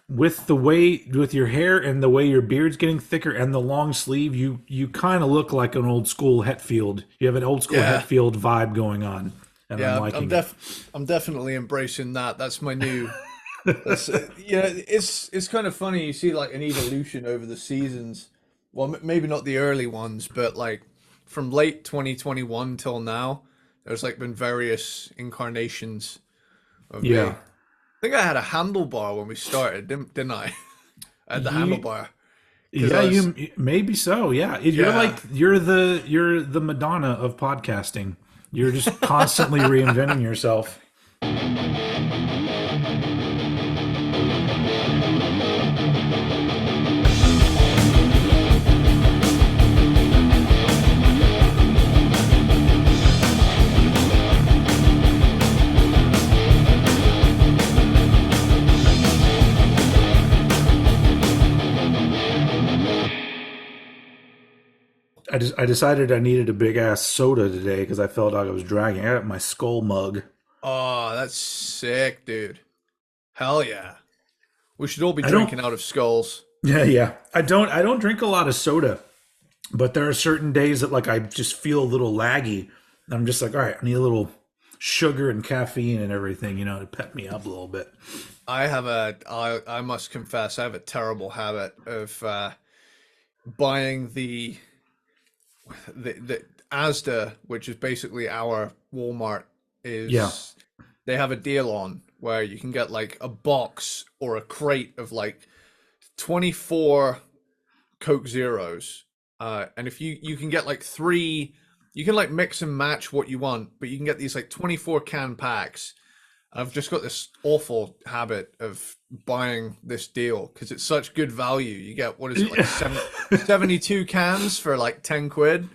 with your hair and the way your beard's getting thicker and the long sleeve, you kind of look like an old school Hetfield. You have an old school Yeah, Hetfield vibe going on, and I'm yeah. liking it. I'm definitely embracing that. That's my new. That's yeah. It's kind of funny. You see like an evolution over the seasons. Well, maybe not the early ones, but like from late 2021 till now, there's like been various incarnations of me. Yeah. I think I had a handlebar when we started, didn't I? I had the You, handlebar because yeah, I was, you maybe so. Yeah, you're yeah. like you're the Madonna of podcasting. You're just constantly reinventing yourself. I decided I needed a big ass soda today because I felt like I was dragging. I got my skull mug. Oh, that's sick, dude. Hell yeah. We should all be I don't. drinking out of skulls. Yeah, yeah. I don't drink a lot of soda, but there are certain days that like I just feel a little laggy. I'm just like, all right, I need a little sugar and caffeine and everything, to pep me up a little bit. I must confess, I have a terrible habit of buying the Asda, which is basically our Walmart, Yeah. is they have a deal on where you can get like a box or a crate of like 24 Coke Zeros. And if you can get like three, you can like mix and match what you want, but you can get these like 24 can packs. I've just got this awful habit of buying this deal because it's such good value. You get, what is it, like 72 cans for like 10 quid?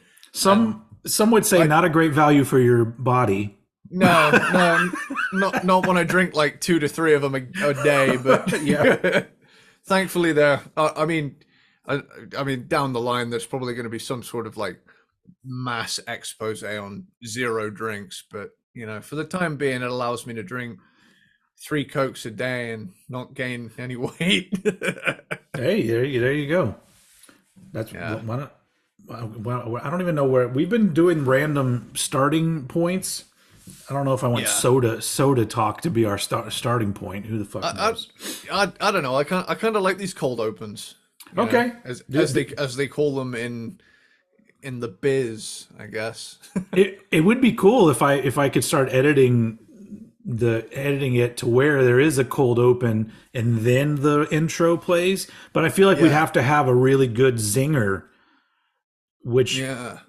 And Some would say like, not a great value for your body. no, no, not when I drink like 2 to 3 of them a day, Yeah. but thankfully they're, I mean, down the line, there's probably going to be some sort of like mass expose on zero drinks, but for the time being, it allows me to drink 3 Cokes a day and not gain any weight. Hey, there you go. That's Yeah, why not, well, I don't even know where we've been doing random starting points. I don't know if I want yeah. soda talk to be our starting point. Who the fuck I, knows? I don't know. I kind of like these cold opens, Okay. as they call them in the biz, I guess. It would be cool if I could start editing it to where there is a cold open and then the intro plays. But I feel like we'd Yeah, have to have a really good zinger, which yeah.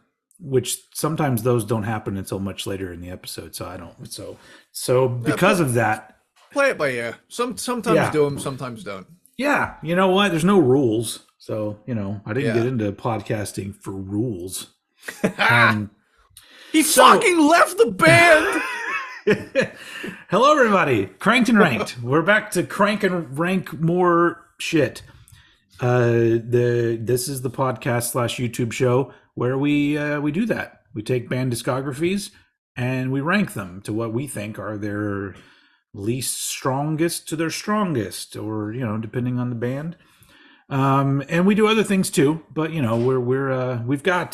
which sometimes those don't happen until much later in the episode. So I don't. So Yeah, because of that, play it by ear. Sometimes yeah, do them, sometimes don't. yeah. You know what? There's no rules. So I didn't get Yeah. into podcasting for rules. Um. He So fucking left the band. hello, everybody. Cranked and ranked. We're back to crank and rank more shit. This is the podcast slash YouTube show where we do that. We take band discographies and we rank them to what we think are their least strongest to their strongest, or depending on the band. And we do other things too, but we've got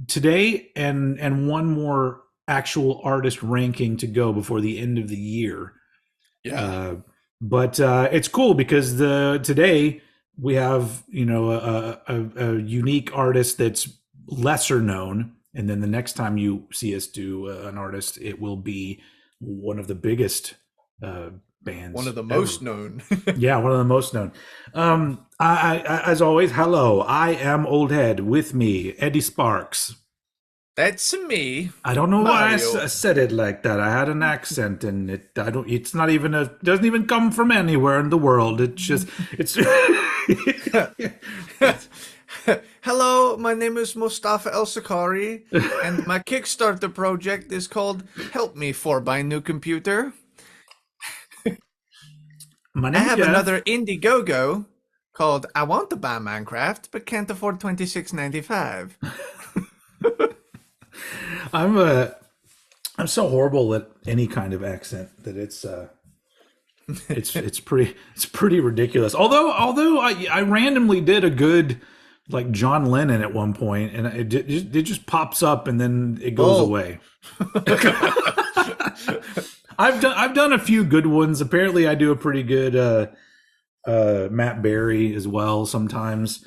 today and one more actual artist ranking to go before the end of the year. Yeah. But it's cool because today we have a unique artist that's lesser known, and then the next time you see us do an artist, it will be one of the biggest One bands of the ever. most known. Yeah, one of the most known. As always, hello. I am Old Head. With me, Eddie Sparxx. That's me, I don't know why I Mario. said it like that. I had an accent, and it. I don't. It's not even a. Doesn't even come from anywhere in the world. It's just. It's. Hello, my name is Mustafa El Sakari, and my Kickstarter project is called Help Me for Buy New Computer. My I name's have Jeff. another Indiegogo called I Want to Buy Minecraft, but can't afford $26.95. I'm so horrible at any kind of accent that it's. It's pretty ridiculous. Although I randomly did a good like John Lennon at one point, and it just pops up and then it goes away. I've done a few good ones. Apparently, I do a pretty good Matt Berry as well sometimes.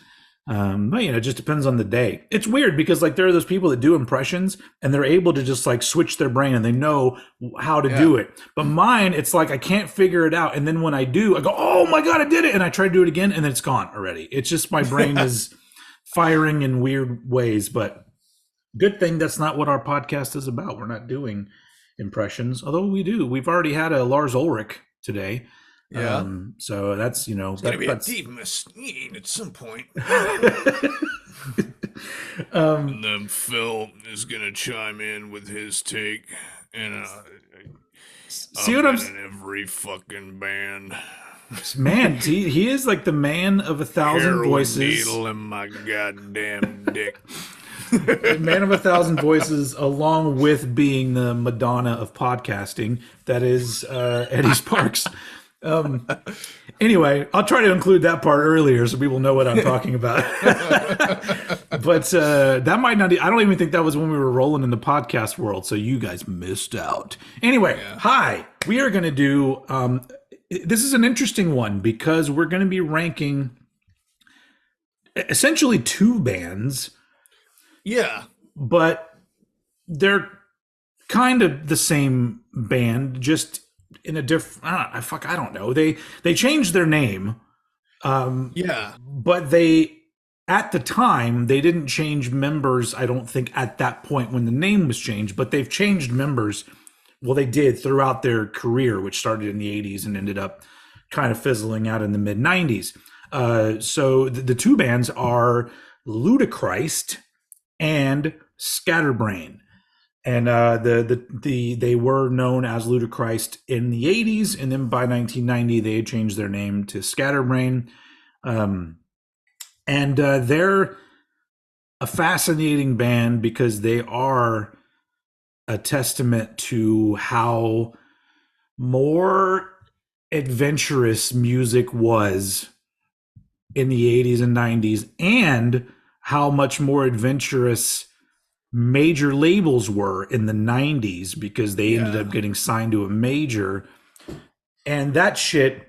But it just depends on the day. It's weird because like there are those people that do impressions and they're able to just like switch their brain and they know how to do it. But mine, it's like I can't figure it out. And then when I do, I go, oh my God, I did it. And I try to do it again and then it's gone already. It's just my brain is firing in weird ways. But good thing that's not what our podcast is about. We're not doing impressions, although we do. We've already had a Lars Ulrich today. Yeah. So that's, it's gonna be a deep Mustaine at some point. And then Phil is gonna chime in with his take, and see what I'm in every fucking band. Man, he is like the man of 1,000 Heroin voices. Needle in my goddamn dick. Man of 1,000 voices, along with being the Madonna of podcasting. That is Eddie Sparxx. Anyway, I'll try to include that part earlier so people know what I'm talking about. But that might not. I don't even think that was when we were rolling in the podcast world. So you guys missed out. Anyway, Hi. We are going to do. This is an interesting one because we're going to be ranking essentially two bands. Yeah. But they're kind of the same band, just in a different. I don't know. They changed their name. But they at the time they didn't change members. I don't think at that point when the name was changed, but they've changed members. Well, they did throughout their career, which started in the 80s and ended up kind of fizzling out in the mid 90s. So the two bands are Ludichrist and Scatterbrain. And they were known as Ludichrist in the 80s, and then by 1990 they had changed their name to Scatterbrain. And they're a fascinating band because they are a testament to how more adventurous music was in the 80s and 90s, and how much more adventurous major labels were in the 90s because they ended up getting signed to a major. And that shit,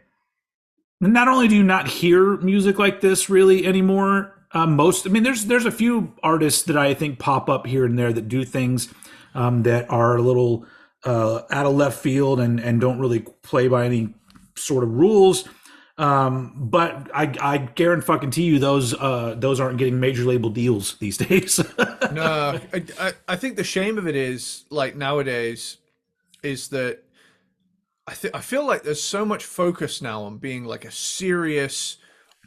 not only do you not hear music like this really anymore, there's a few artists that I think pop up here and there that do things that are a little out of left field and don't really play by any sort of rules. But I guarantee you those aren't getting major label deals these days. No, I think the shame of it is like nowadays is that I feel like there's so much focus now on being like a serious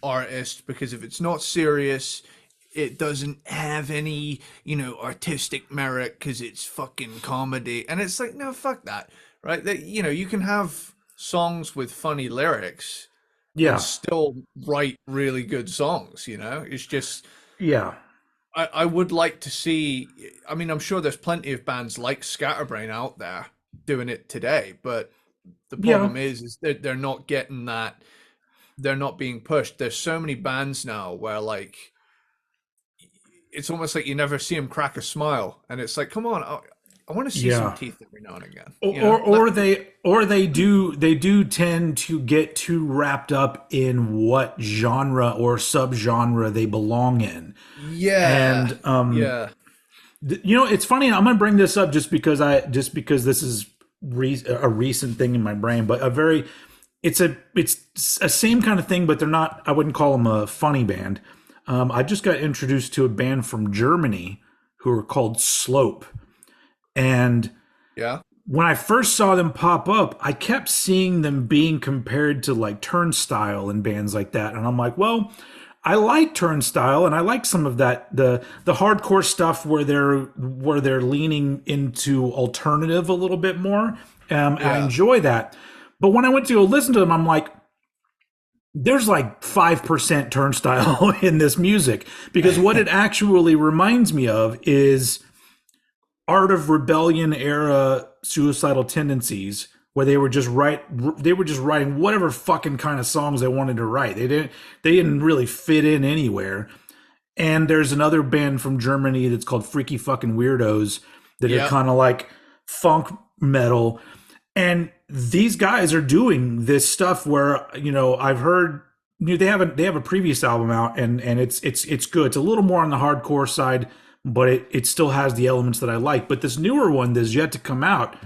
artist, because if it's not serious, it doesn't have any, artistic merit because it's fucking comedy. And it's like, no, fuck that, right? That, you can have songs with funny lyrics. Yeah. And still write really good songs, It's just, yeah. I would like to see, I'm sure there's plenty of bands like Scatterbrain out there doing it today, but the problem is that they're not getting that, they're not being pushed. There's so many bands now where like, it's almost like you never see them crack a smile, and it's like, come on, I want to see some teeth every now and again. Or they do tend to get too wrapped up in what genre or subgenre they belong in. Yeah. And it's funny. I'm going to bring this up just because this is a recent thing in my brain, but it's a same kind of thing, but they're not. I wouldn't call them a funny band. I just got introduced to a band from Germany who are called Slope. And when I first saw them pop up, I kept seeing them being compared to like Turnstile and bands like that. And I'm like, well, I like Turnstile and I like some of that, the hardcore stuff where they're leaning into alternative a little bit more. I enjoy that. But when I went to go listen to them, I'm like, there's like 5% Turnstile in this music, because what it actually reminds me of is Art of Rebellion era Suicidal Tendencies where they were just writing whatever fucking kind of songs they wanted to write. They didn't really fit in anywhere. And there's another band from Germany that's called Freaky Fucking Weirdos that are kind of like funk metal. And these guys are doing this stuff where, I've heard they have a previous album out and it's good. It's a little more on the hardcore side, but it still has the elements that I like. But this newer one that's yet to come out,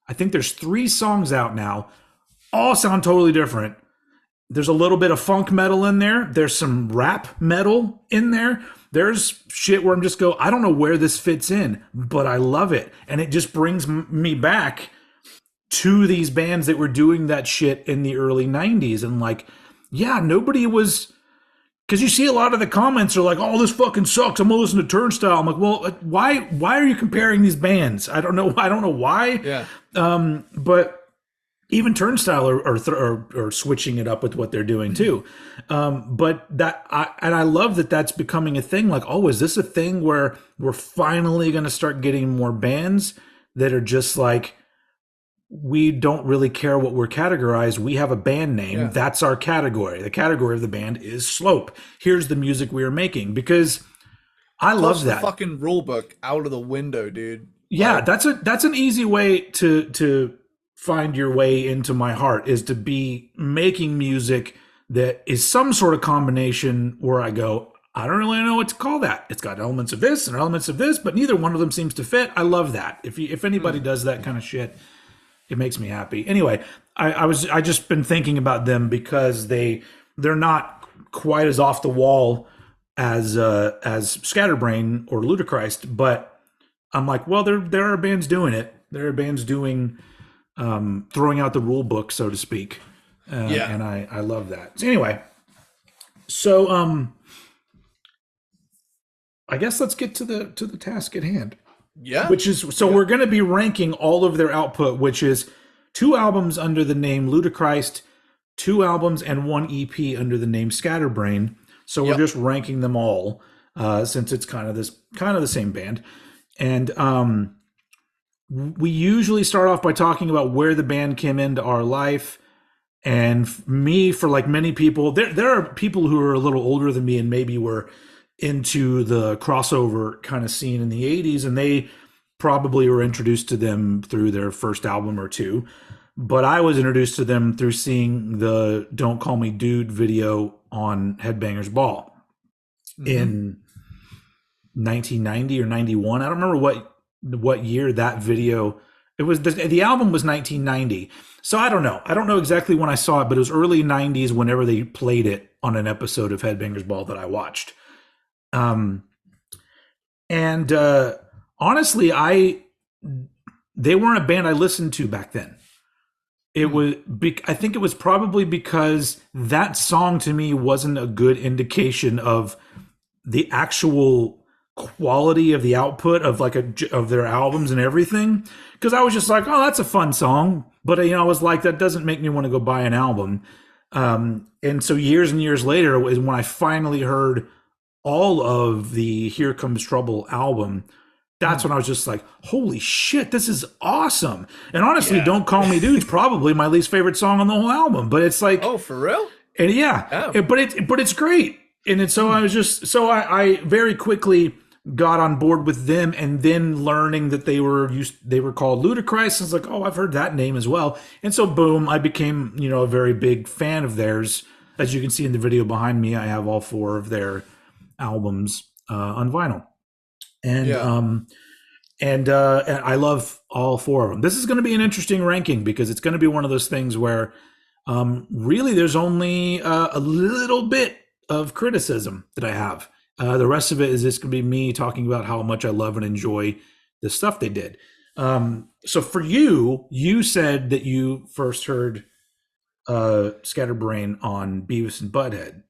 I think there's 3 songs out now, all sound totally different. There's a little bit of funk metal in there. There's some rap metal in there. There's shit where I'm just I don't know where this fits in, but I love it. And it just brings me back to these bands that were doing that shit in the early 90s. And like, yeah, nobody was... Because you see a lot of the comments are like, oh, this fucking sucks. I'm going to listen to Turnstile. I'm like, well, why are you comparing these bands? I don't know why. Yeah. But... Even Turnstile are switching it up with what they're doing too. But I love that that's becoming a thing. Like, oh, is this a thing where we're finally going to start getting more bands that are just like, we don't really care what we're categorized. We have a band name. Yeah. That's our category. The category of the band is Slope. Here's the music we are making. Because I love that. The fucking rule book out of the window, dude. Yeah, that's an easy way to find your way into my heart, is to be making music that is some sort of combination where I go, I don't really know what to call that. It's got elements of this and elements of this, but neither one of them seems to fit. I love that. If anybody does that kind of shit, it makes me happy. Anyway, I just been thinking about them because they're not quite as off the wall as Scatterbrain or Ludichrist, but I'm like, well, there are bands doing it. There are bands doing throwing out the rule book, so to speak. And I love that. So anyway, I guess let's get to the task at hand. Yeah. Which is, we're going to be ranking all of their output, which is 2 albums under the name Ludichrist, 2 albums and 1 EP under the name Scatterbrain. So we're just ranking them all, since it's kind of the same band. And we usually start off by talking about where the band came into our life. And me, for like many people, there are people who are a little older than me and maybe were into the crossover kind of scene in the 80s, and they probably were introduced to them through their first album or 2. But I was introduced to them through seeing the Don't Call Me Dude video on Headbangers Ball in 1990 or 91. I don't remember what year that video it was. The album was 1990, so I don't know exactly when I saw it, but it was early 90s whenever they played it on an episode of Headbangers Ball that I watched. Honestly, they weren't a band I listened to back then. I think it was probably because that song to me wasn't a good indication of the actual quality of the output of of their albums and everything. Because I was just like, oh, that's a fun song, but I was like, that doesn't make me want to go buy an album. And so years and years later is when I finally heard all of the Here Comes Trouble album. That's when I was just like, holy shit, this is awesome. And honestly, Don't Call Me Dude's probably my least favorite song on the whole album. But it's like, oh, for real? And but it's great. And so I was just, I very quickly got on board with them, and then learning that they were called Ludichrist. I was like, oh, I've heard that name as well. And so boom, I became, a very big fan of theirs. As you can see in the video behind me, I have all 4 of their albums on vinyl. And I love all 4 of them. This is going to be an interesting ranking because it's going to be one of those things where really there's only a little bit of criticism that I have. The rest of it is just going to be me talking about how much I love and enjoy the stuff they did. So for you said that you first heard Scatterbrain on Beavis and Butthead.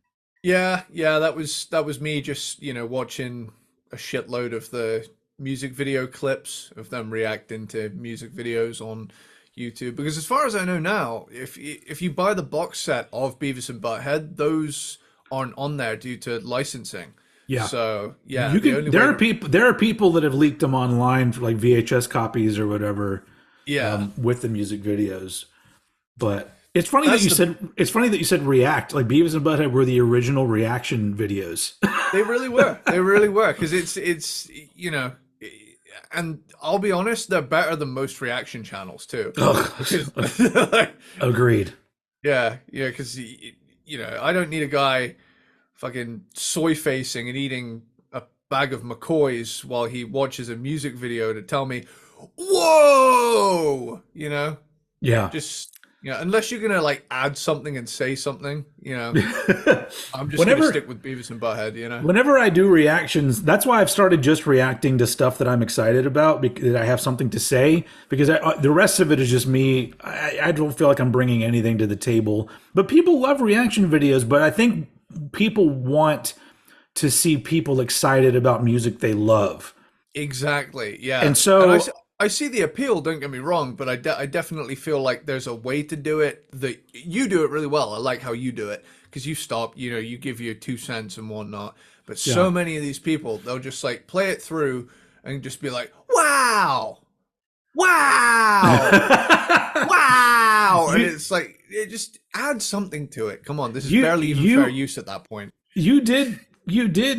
Yeah, that was me just, watching a shitload of the music video clips of them reacting to music videos on YouTube. Because as far as I know now, if you buy the box set of Beavis and Butthead, those aren't on there due to licensing. Yeah. So yeah, there are people that have leaked them online for like VHS copies or whatever. Yeah. with the music videos. But it's funny That's that you the said React. Like Beavis and Butthead were the original reaction videos. They really were. They really were, because it's you know, and I'll be honest, they're better than most reaction channels too. Ugh. Agreed. Yeah, yeah, because you know, I don't need a guy fucking soy facing and eating a bag of McCoys while he watches a music video to tell me, "Whoa!" You know, Yeah. just unless you're gonna like add something and say something, I'm just gonna Whenever stick with Beavis and Butthead. whenever I do reactions, that's why I've started just reacting to stuff that I'm excited about, because I have something to say. Because the rest of it is just me. I don't feel like I'm bringing anything to the table. But people love reaction videos. But I think people want to see people excited about music they love. Exactly. Yeah. And so I see the appeal, don't get me wrong, but I definitely feel like there's a way to do it that you do it really well. I like how you do it, because you stop, you give your 2 cents and whatnot. But so many of these people, they'll just like play it through and just be like, wow, wow, wow. And it's like, it just adds something to it. Come on, this is barely even fair use at that point. You did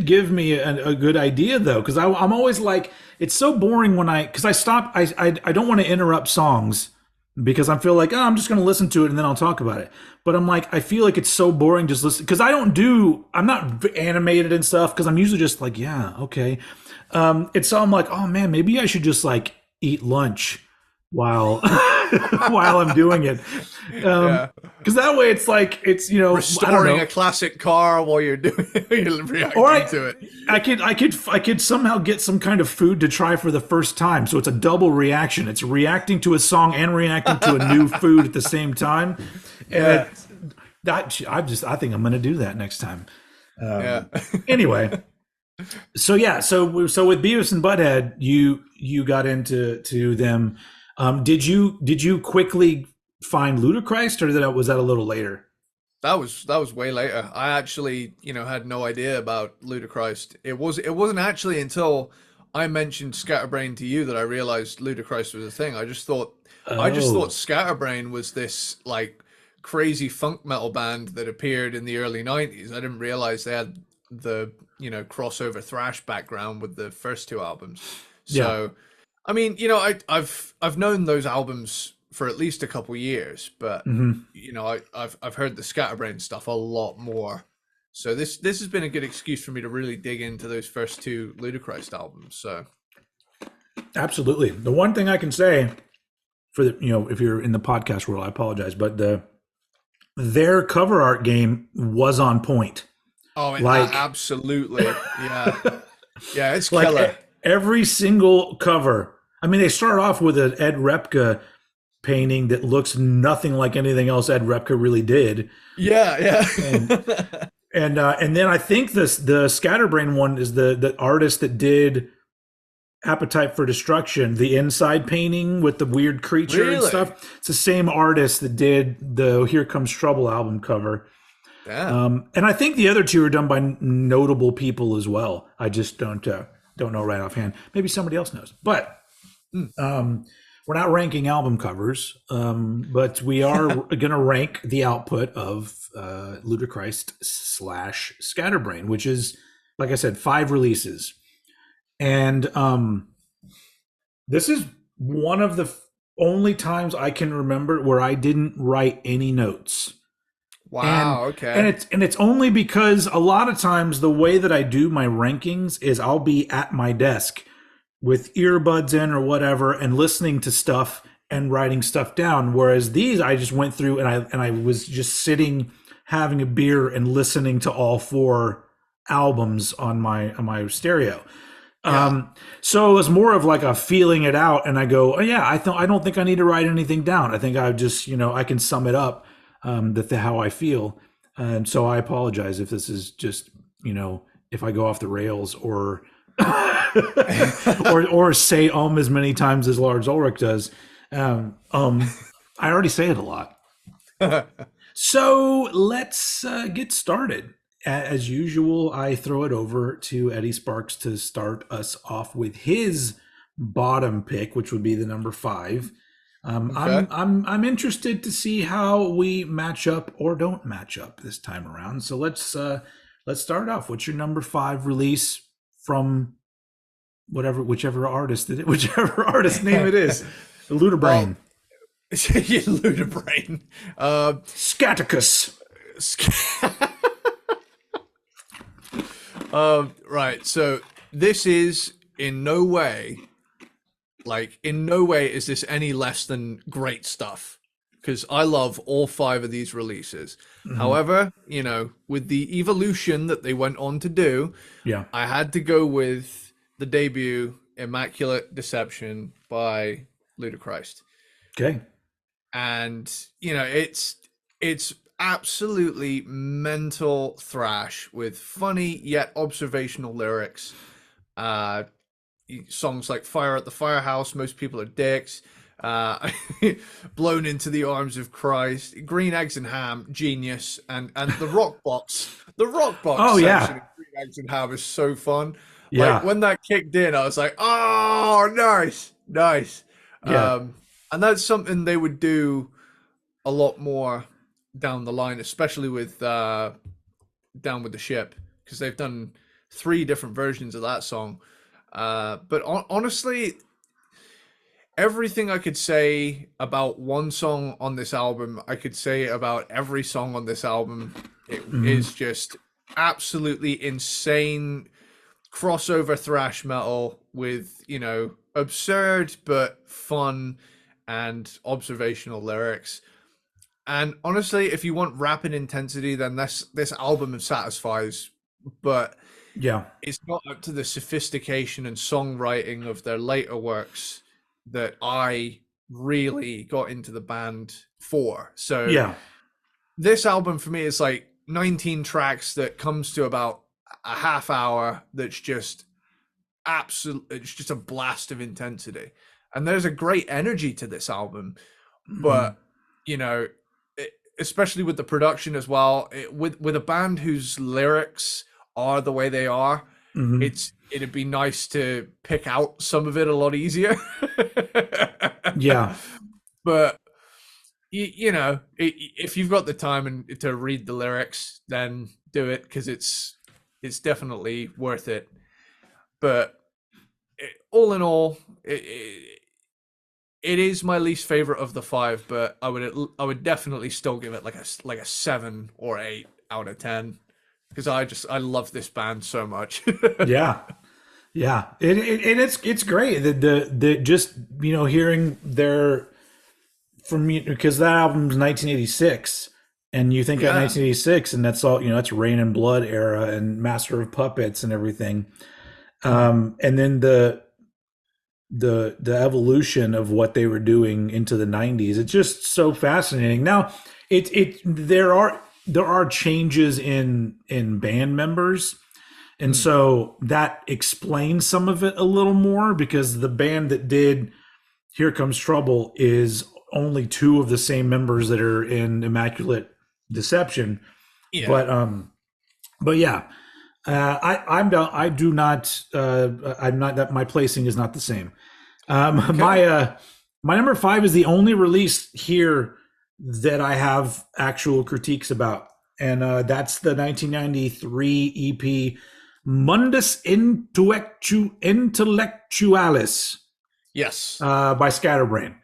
give me a good idea though, because I'm always like, it's so boring when I stop. I don't want to interrupt songs because I feel like, oh, I'm just going to listen to it and then I'll talk about it. But I'm like, I feel like it's so boring just listen, because I'm not animated and stuff, because I'm usually just like, yeah, okay. And so I'm like, oh man, maybe I should just like eat lunch while while I'm doing it, because that way it's like restoring a classic car while you're doing you're reacting to it. I could somehow get some kind of food to try for the first time, so it's a double reaction. It's reacting to a song and reacting to a new food at the same time. And I think I'm going to do that next time. Anyway. So with Beavis and Butthead, you got into them. Did you quickly find Ludichrist, or was that a little later? That was way later. I actually, had no idea about Ludichrist. It wasn't actually until I mentioned Scatterbrain to you that I realized Ludichrist was a thing. I just thought Scatterbrain was this like crazy funk metal band that appeared in the early 90s. I didn't realize they had the crossover thrash background with the first two albums. So I mean, I've known those albums for at least a couple years, but I've heard the Scatterbrain stuff a lot more. So this has been a good excuse for me to really dig into those first two Ludichrist albums. So absolutely. The one thing I can say for if you're in the podcast world, I apologize, but their cover art game was on point. Oh, absolutely. Yeah. Yeah, it's like killer. Every single cover. I mean, they start off with an Ed Repka painting that looks nothing like anything else Ed Repka really did. Yeah. And then I think the Scatterbrain one is the artist that did Appetite for Destruction, the inside painting with the weird creature and stuff. It's the same artist that did the Here Comes Trouble album cover. Yeah. And I think the other two are done by notable people as well. I just don't know right offhand. Maybe somebody else knows. But we're not ranking album covers, but we are going to rank the output of Ludichrist / Scatterbrain, which is, like I said, 5 releases. And this is one of the only times I can remember where I didn't write any notes. Wow. Okay. And it's only because a lot of times the way that I do my rankings is I'll be at my desk with earbuds in or whatever and listening to stuff and writing stuff down. Whereas these, I just went through and I was just sitting, having a beer and listening to all 4 albums on my stereo. Yeah. So it was more of like a feeling it out, and I go, oh yeah, I don't think I need to write anything down. I think I just, I can sum it up. How I feel. And so I apologize if this is just, if I go off the rails or or say as many times as Lars Ulrich does. I already say it a lot. So let's get started. As usual, I throw it over to Eddie Sparxx to start us off with his bottom pick, which would be the number 5. Okay. I'm interested to see how we match up or don't match up this time around. So let's start off. What's your number 5 release from whichever artist whichever artist name it is? Well, Ludichrist. yeah, Ludabrain. Scatterbrain. Right. So this is in no way is this any less than great stuff, because I love all 5 of these releases. Mhm. However, with the evolution that they went on to do, Yeah. I had to go with the debut Immaculate Deception by Ludichrist. Okay. And it's absolutely mental thrash with funny yet observational lyrics. Uh Songs like Fire at the Firehouse, Most People Are Dicks, uh Blown into the Arms of Christ, Green Eggs and Ham, genius, and the Rock Box. The Rock Box Oh section yeah. of Green Eggs and Ham is so fun. Like Yeah. when that kicked in, I was like, oh, nice. Yeah. And that's something they would do a lot more down the line, especially with Down with the Ship, because they've done 3 different versions of that song. But honestly, everything I could say about one song on this album, I could say about every song on this album. It Mhm. is just absolutely insane crossover thrash metal with, absurd but fun and observational lyrics. And honestly, if you want rapid intensity, then this album satisfies, but Yeah. it's not up to the sophistication and songwriting of their later works that I really got into the band for. So Yeah. this album for me is like 19 tracks that comes to about a half hour that's just it's just a blast of intensity. And there's a great energy to this album, Mhm. but you know, especially with the production as well, with a band whose lyrics are the way they are, Mhm. it'd be nice to pick out some of it a lot easier. Yeah. But if you've got the time and to read the lyrics, then do it, because it's definitely worth it. But all in all, it is my least favorite of the 5, but I would definitely still give it like a 7 or 8 out of 10, because I love this band so much. Yeah. Yeah. And it's great. The just hearing their from me, because that album's 1986, and you think at Yeah, 1986, and that's all that's Rain and Blood era and Master of Puppets and everything. mhm. And then the evolution of what they were doing into the 90s. It's just so fascinating. Now, there are changes in band members, and Mm. so that explains some of it a little more, because the band that did Here Comes Trouble is only 2 of the same members that are in Immaculate Deception. Yeah. But yeah, I do not I'm not that my placing is not the same. Okay. My number 5 is the only release here that I have actual critiques about, and that's the 1993 EP Mundus Intellectualis Yes. by Scatterbrain,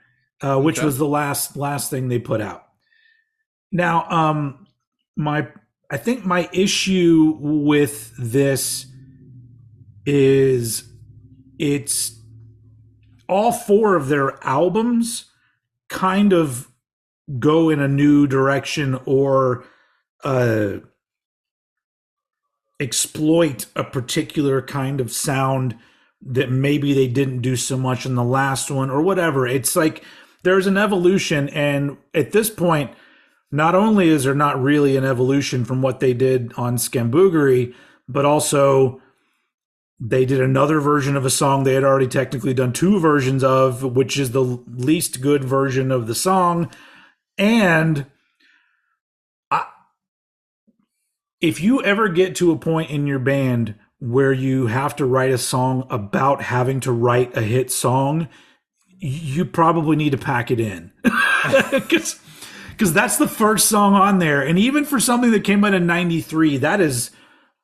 which Okay. was the last thing they put out. Now, my I think my issue with this is it's all 4 of their albums kind of go in a new direction, or uh, exploit a particular kind of sound that maybe they didn't do so much in the last one, or whatever. It's like there's an evolution, and at this point, not only is there not really an evolution from what they did on Scamboogery, but also they did another version of a song they had already technically done 2 versions of, which is the least good version of the song. And I, if you ever get to a point in your band where you have to write a song about having to write a hit song, you probably need to pack it in. Because that's the first song on there. And even for something that came out in 93, that is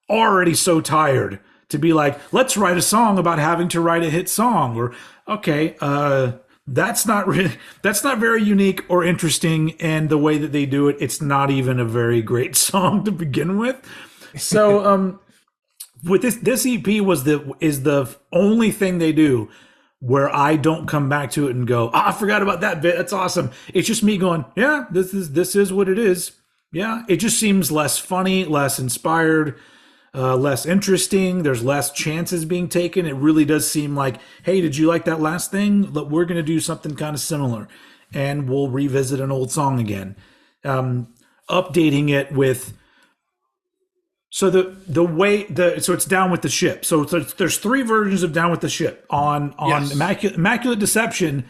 already so tired to be like, let's write a song about having to write a hit song. Or, okay, that's not very unique or interesting. And the way that they do it, it's not even a very great song to begin with. So, with this EP is the only thing they do where I don't come back to it and go, I forgot about that bit. That's awesome. It's just me going, yeah, this is what it is. Yeah, it just seems less funny, less inspired, less interesting. There's less chances being taken. It really does seem like, hey, did you like that last thing? Look, we're going to do something kind of similar, and we'll revisit an old song again, updating it with. So so it's Down with the Ship. So there's three versions of Down with the Ship. On Yes. Immaculate Deception,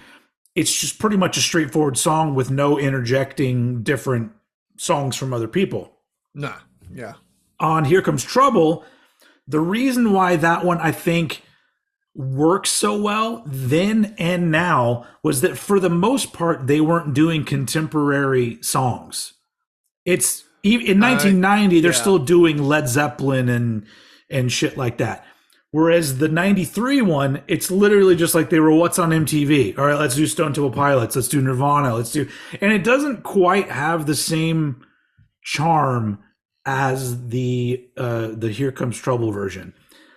it's just pretty much a straightforward song with no interjecting different songs from other people. Nah. Yeah. On Here Comes Trouble, the reason why that one I think works so well then and now was that for the most part they weren't doing contemporary songs. It's in 1990 they're still doing Led Zeppelin and shit like that. Whereas the 93 one, it's literally just like they were what's on MTV. All right, let's do Stone Temple Pilots, let's do Nirvana, and it doesn't quite have the same charm as the Here Comes Trouble version.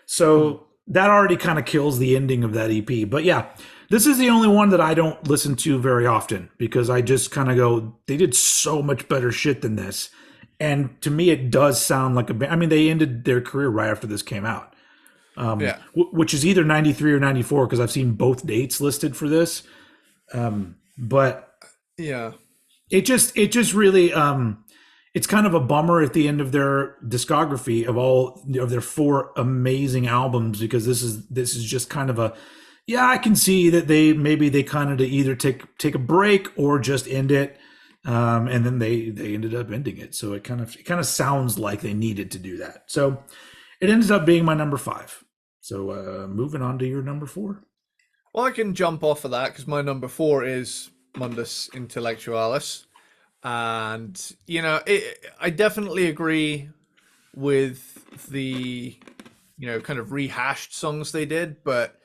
So that already kind of kills the ending of that EP. But yeah, this is the only one that I don't listen to very often because I just kind of go, they did so much better shit than this. And to me, it does sound like a band. I mean, they ended their career right after this came out, which is either 93 or 94 because I've seen both dates listed for this. But yeah, it just really, it's kind of a bummer at the end of their discography of all of their 4 amazing albums because this is just kind of I can see that they kind of either take a break or just end it. And then they ended up ending it. So it kind of sounds like they needed to do that. So it ends up being my number 5. So moving on to your number 4. Well, I can jump off of that because my number 4 is Mundus Intellectualis. And, I definitely agree with the, kind of rehashed songs they did, but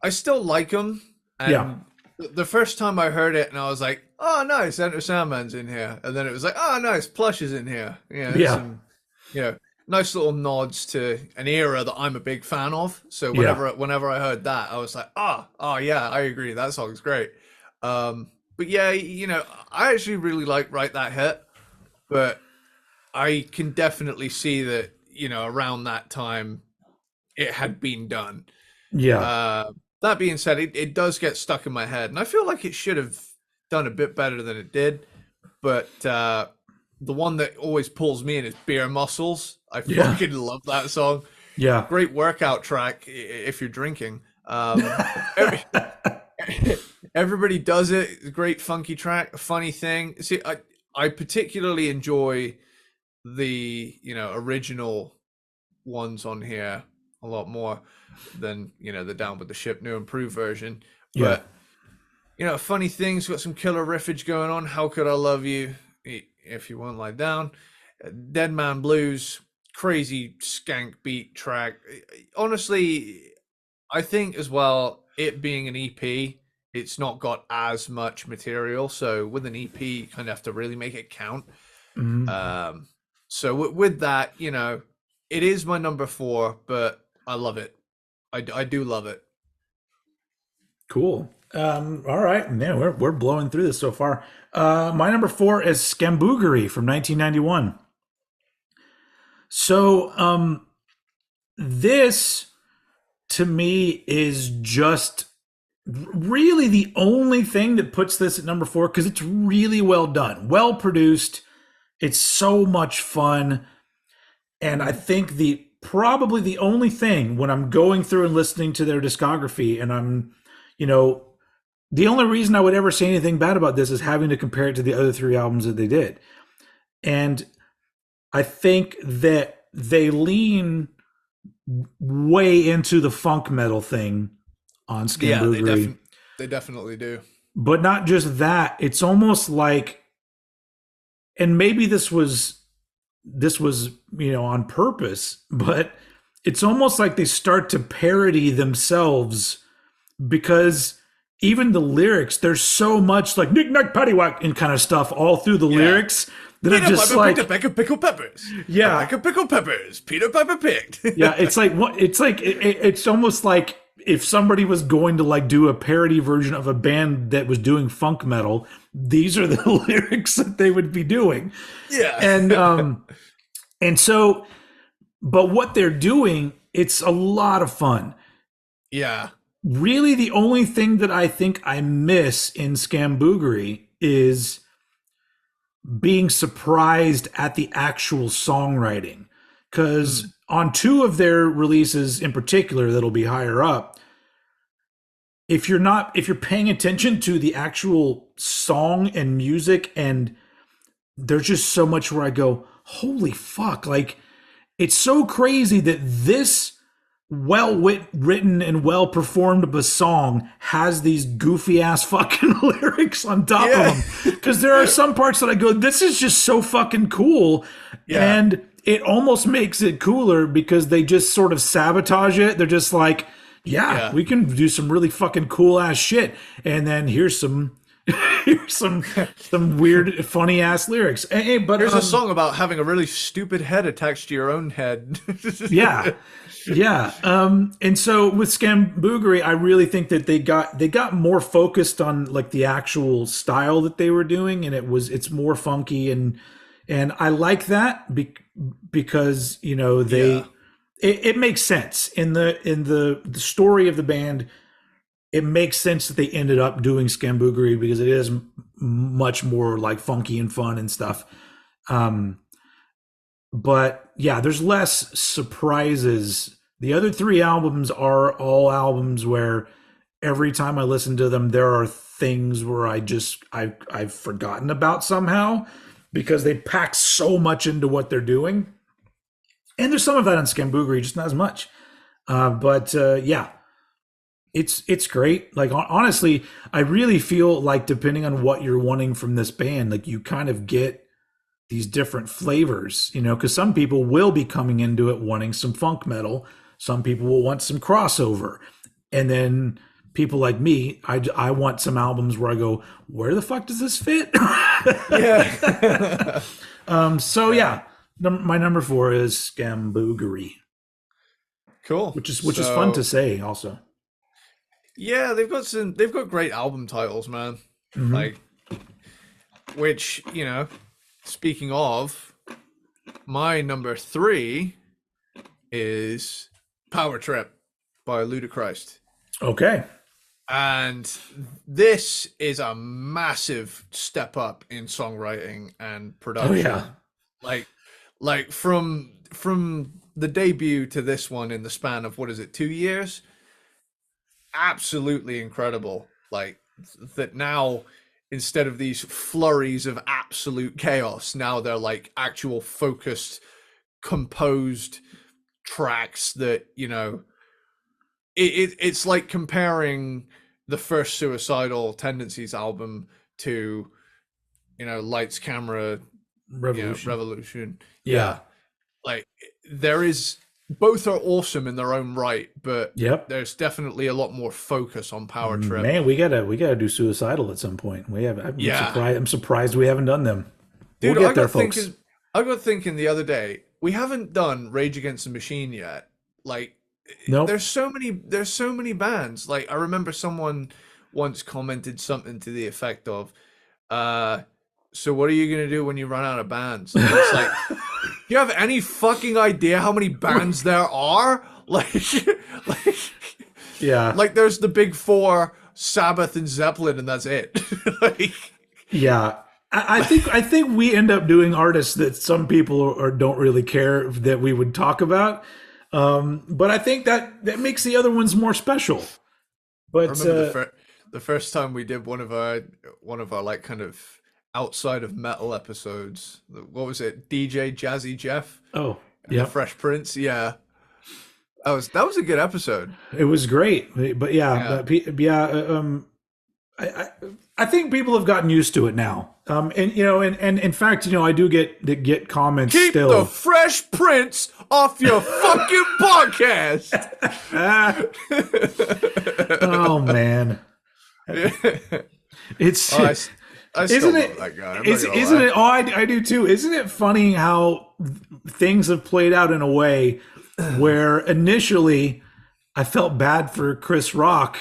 I still like them. And the first time I heard it and I was like, oh, nice, Enter Sandman's in here. And then it was like, oh, nice, Plush is in here. Some, nice little nods to an era that I'm a big fan of. So whenever I heard that, I was like, oh yeah, I agree. That song's great. But yeah, I actually really like Write That Hit, but I can definitely see that, around that time it had been done. Yeah. That being said, it does get stuck in my head, and I feel like it should have done a bit better than it did. But the one that always pulls me in is Beer Muscles. I fucking love that song. Yeah. Great workout track if you're drinking. Everybody does it. Great funky track. Funny thing. See, I particularly enjoy the original ones on here a lot more than the Down with the Ship new improved version. But funny things, got some killer riffage going on. How Could I Love You If You Won't Lie Down? Dead Man Blues, crazy skank beat track. Honestly, I think as well, it being an EP, it's not got as much material. So with an EP, you kind of have to really make it count. Mm-hmm. So with that, it is my number 4, but I love it. I do love it. Cool. All right. Man, we're blowing through this so far. My number 4 is Scamboogery from 1991. So this to me is just really the only thing that puts this at number 4 because it's really well done, well produced. It's so much fun. And I think probably the only thing when I'm going through and listening to their discography and I'm, the only reason I would ever say anything bad about this is having to compare it to the other 3 albums that they did. And I think that they lean way into the funk metal thing on Scamboogery. Yeah, they definitely do. But not just that, it's almost like, and maybe this was on purpose, but it's almost like they start to parody themselves, because even the lyrics, there's so much like knick knack paddywhack and kind of stuff all through the lyrics that are just like a bag of pickled peppers. Yeah. A bag of pickled peppers. Peter Piper picked. Yeah, it's like what it's like. It's almost like if somebody was going to like do a parody version of a band that was doing funk metal, these are the lyrics that they would be doing. Yeah. And so, but what they're doing, it's a lot of fun. Yeah. Really, the only thing that I think I miss in Scamboogery is being surprised at the actual songwriting. Because on two of their releases in particular that'll be higher up, if you're paying attention to the actual song and music, and there's just so much where I go, holy fuck, like it's so crazy that this written and well performed of a song has these goofy ass fucking lyrics on top of them. Because there are some parts that I go, this is just so fucking cool. Yeah. And it almost makes it cooler because they just sort of sabotage it. They're just like, yeah, we can do some really fucking cool ass shit. And then here's some weird funny ass lyrics. Hey, but here's a song about having a really stupid head attached to your own head. Yeah. And so with Scamboogery, I really think that they got more focused on like the actual style that they were doing, and it's more funky, and I like that because it makes sense in the story of the band. It makes sense that they ended up doing Scamboogery because it is much more like funky and fun and stuff. But yeah, there's less surprises. The other three albums are all albums where every time I listen to them, there are things where I've forgotten about somehow because they pack so much into what they're doing. And there's some of that on Scamboogery, just not as much. But it's great. Like honestly, I really feel like depending on what you're wanting from this band, like you kind of get these different flavors, because some people will be coming into it wanting some funk metal. Some people will want some crossover. And then people like me, I want some albums where I go, where the fuck does this fit? Yeah. My number 4 is Scamboogery. Cool. Which is fun to say also. Yeah, they've got great album titles, man. Mm-hmm. Like, which, speaking of, my number 3 is Power Trip by Ludichrist. Okay. And this is a massive step up in songwriting and production. Oh yeah. Like from the debut to this one in the span of 2 years? Absolutely incredible. Like that now, instead of these flurries of absolute chaos, now they're like actual focused, composed tracks that, it's like comparing the first Suicidal Tendencies album to, Lights, Camera, Revolution. Yeah. Like both are awesome in their own right, but there's definitely a lot more focus on Power Trip. Man, we gotta do Suicidal at some point. I'm surprised we haven't done them. Dude, we'll get there, folks. I got thinking the other day, we haven't done Rage Against the Machine yet. Like, nope. There's so many bands. Like, I remember someone once commented something to the effect of, so what are you gonna do when you run out of bands? And it's like, do you have any fucking idea how many bands there are? Like, yeah. Like there's the big 4, Sabbath and Zeppelin, and that's it. Yeah. I think we end up doing artists that some people don't really care that we would talk about. But I think that makes the other ones more special. But I remember the first time we did one of our like kind of outside of metal episodes. What was it? DJ Jazzy Jeff? Oh, yeah. Fresh Prince. Yeah. That was a good episode. It was great. But I think people have gotten used to it now. And you know, and in fact, you know, I do get comments Keep still. the Fresh Prince off your fucking podcast. Oh man, it's I still isn't love it that guy. I'm not Isn't gonna lie. it? Oh, I do too. Isn't it funny how things have played out in a way where initially I felt bad for Chris Rock,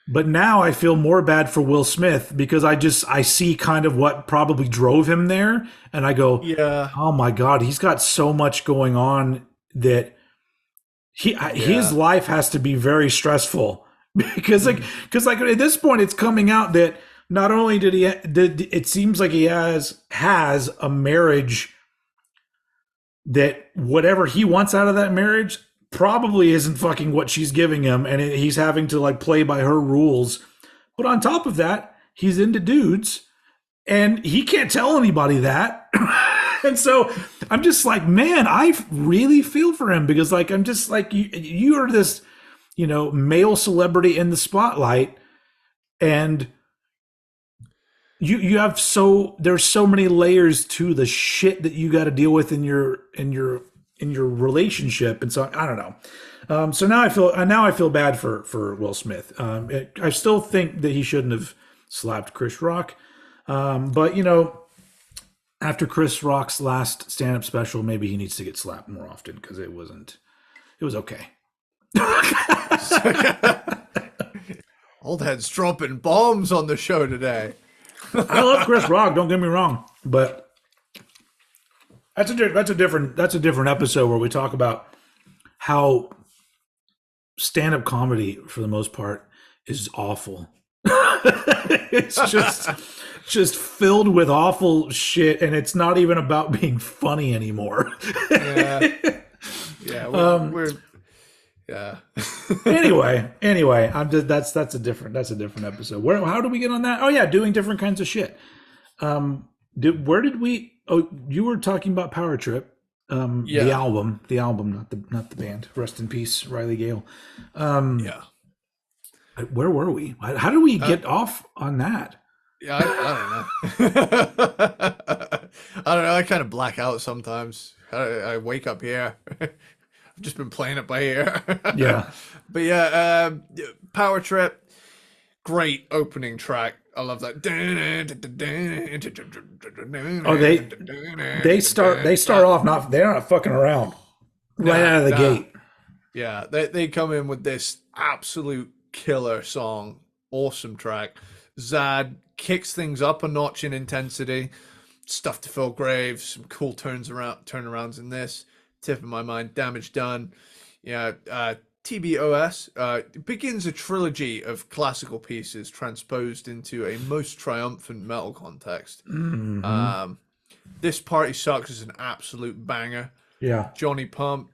but now I feel more bad for Will Smith because I see kind of what probably drove him there, and I go, Yeah. oh my god, he's got so much going on that his life has to be very stressful because like at this point it's coming out that not only did it seems like he has a marriage that whatever he wants out of that marriage probably isn't fucking what she's giving him, and he's having to like play by her rules. But on top of that, he's into dudes, and he can't tell anybody that. And so I'm just like, man, I really feel for him because like I'm just like you are this, you know, male celebrity in the spotlight, and you have there's so many layers to the shit that you got to deal with in your relationship, and so I don't know. So now I feel bad for Will Smith. I still think that he shouldn't have slapped Chris Rock, but you know, after Chris Rock's last stand-up special, maybe he needs to get slapped more often because it was okay. Old head's dropping bombs on the show today. I love Chris Rock. Don't get me wrong, but that's a different episode where we talk about how stand-up comedy, for the most part, is awful. It's just filled with awful shit, and it's not even about being funny anymore. Yeah, we're yeah. anyway, that's a different episode. How do we get on that? Oh yeah, doing different kinds of shit. Where did we? Oh, you were talking about Power Trip. The album, not the band. Rest in peace, Riley Gale. Yeah. Where were we? How do we get off on that? Yeah, I don't know. I don't know. I kind of black out sometimes. I wake up here. I've just been playing it by ear. Yeah. But yeah, Power Trip, great opening track. I love that. Oh, they start off they're not fucking around right out of the gate. Yeah, they come in with this absolute killer song, awesome track. Zad kicks things up a notch in intensity. Stuff to fill graves, some cool turnarounds in this. Tip of my mind, Damage Done. Yeah, TBOS begins a trilogy of classical pieces transposed into a most triumphant metal context. Mm-hmm. This Party Sucks is an absolute banger. Yeah. Johnny Pump,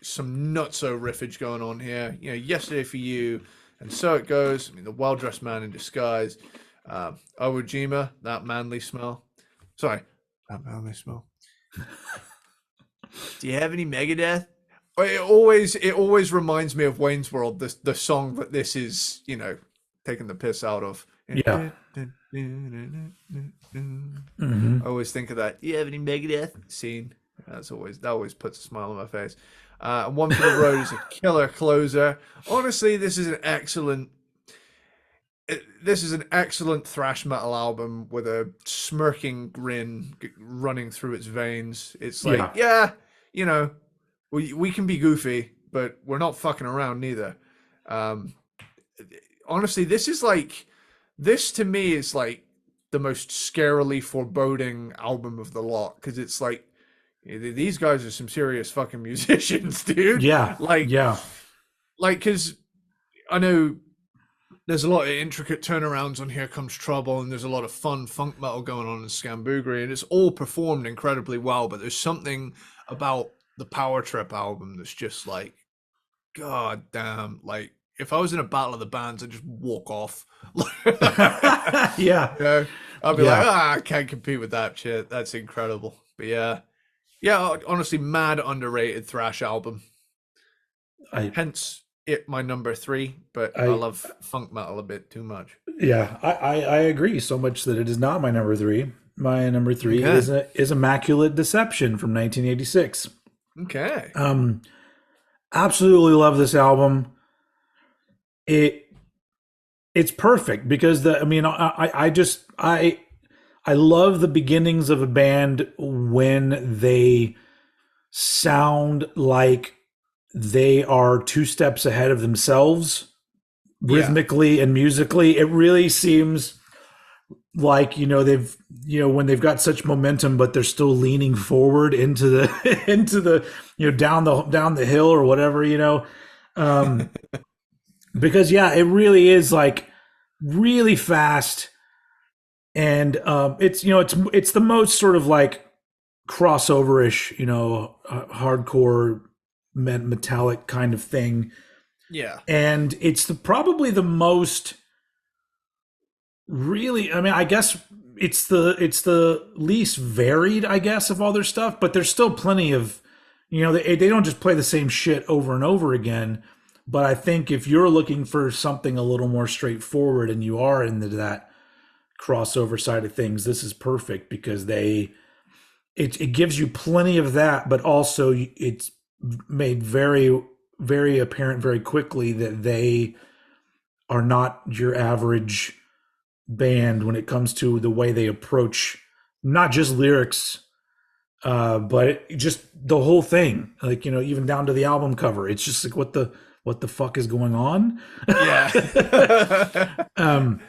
some nutso riffage going on here. You know, Yesterday for You, and So It Goes. I mean, The Well-Dressed Man in Disguise. Owojima, That Manly Smell. Sorry, That Manly Smell. Do you have any Megadeth? It always reminds me of Wayne's World, the song that this is, you know, taking the piss out of. Yeah. Mm-hmm. I always think of that. Do you have any Megadeth scene? That always puts a smile on my face. One for the Road is a killer closer. Honestly, this is an excellent thrash metal album with a smirking grin running through its veins. It's like, yeah, you know, we can be goofy, but we're not fucking around neither. Honestly, this to me is like the most scarily foreboding album of the lot, because it's like, these guys are some serious fucking musicians, dude. Yeah. Like, because I know there's a lot of intricate turnarounds on Here Comes Trouble, and there's a lot of fun funk metal going on in Scambugri, and it's all performed incredibly well, but there's something about the Power Trip album that's just like, god damn, like, if I was in a battle of the bands, I'd just walk off. Yeah. You know? I'd be like, I can't compete with that shit. That's incredible. But yeah, honestly, mad underrated thrash album. Hence it my number 3, but I I love funk metal a bit too much. Yeah, I agree so much that it is not my number three. My number three Okay. is Immaculate Deception from 1986. Okay. Um, Absolutely love this album. It it's perfect because I love the beginnings of a band when they sound like they are two steps ahead of themselves Yeah. rhythmically and musically. It really seems like they've when they've got such momentum but they're still leaning forward into the into the down the hill or whatever um because yeah, it really is like really fast. And it's the most sort of like crossover-ish, hardcore metallic kind of thing. Yeah. And it's probably the most really, I mean, I guess it's the least varied, I guess, of all their stuff, but there's still plenty of, they don't just play the same shit over and over again. But I think if you're looking for something a little more straightforward and you are into that crossover side of things, this is perfect because it gives you plenty of that, but also it's made very, very apparent very quickly that they are not your average band when it comes to the way they approach not just lyrics, but just the whole thing. Like even down to the album cover, it's just like what the fuck is going on? Yeah. um,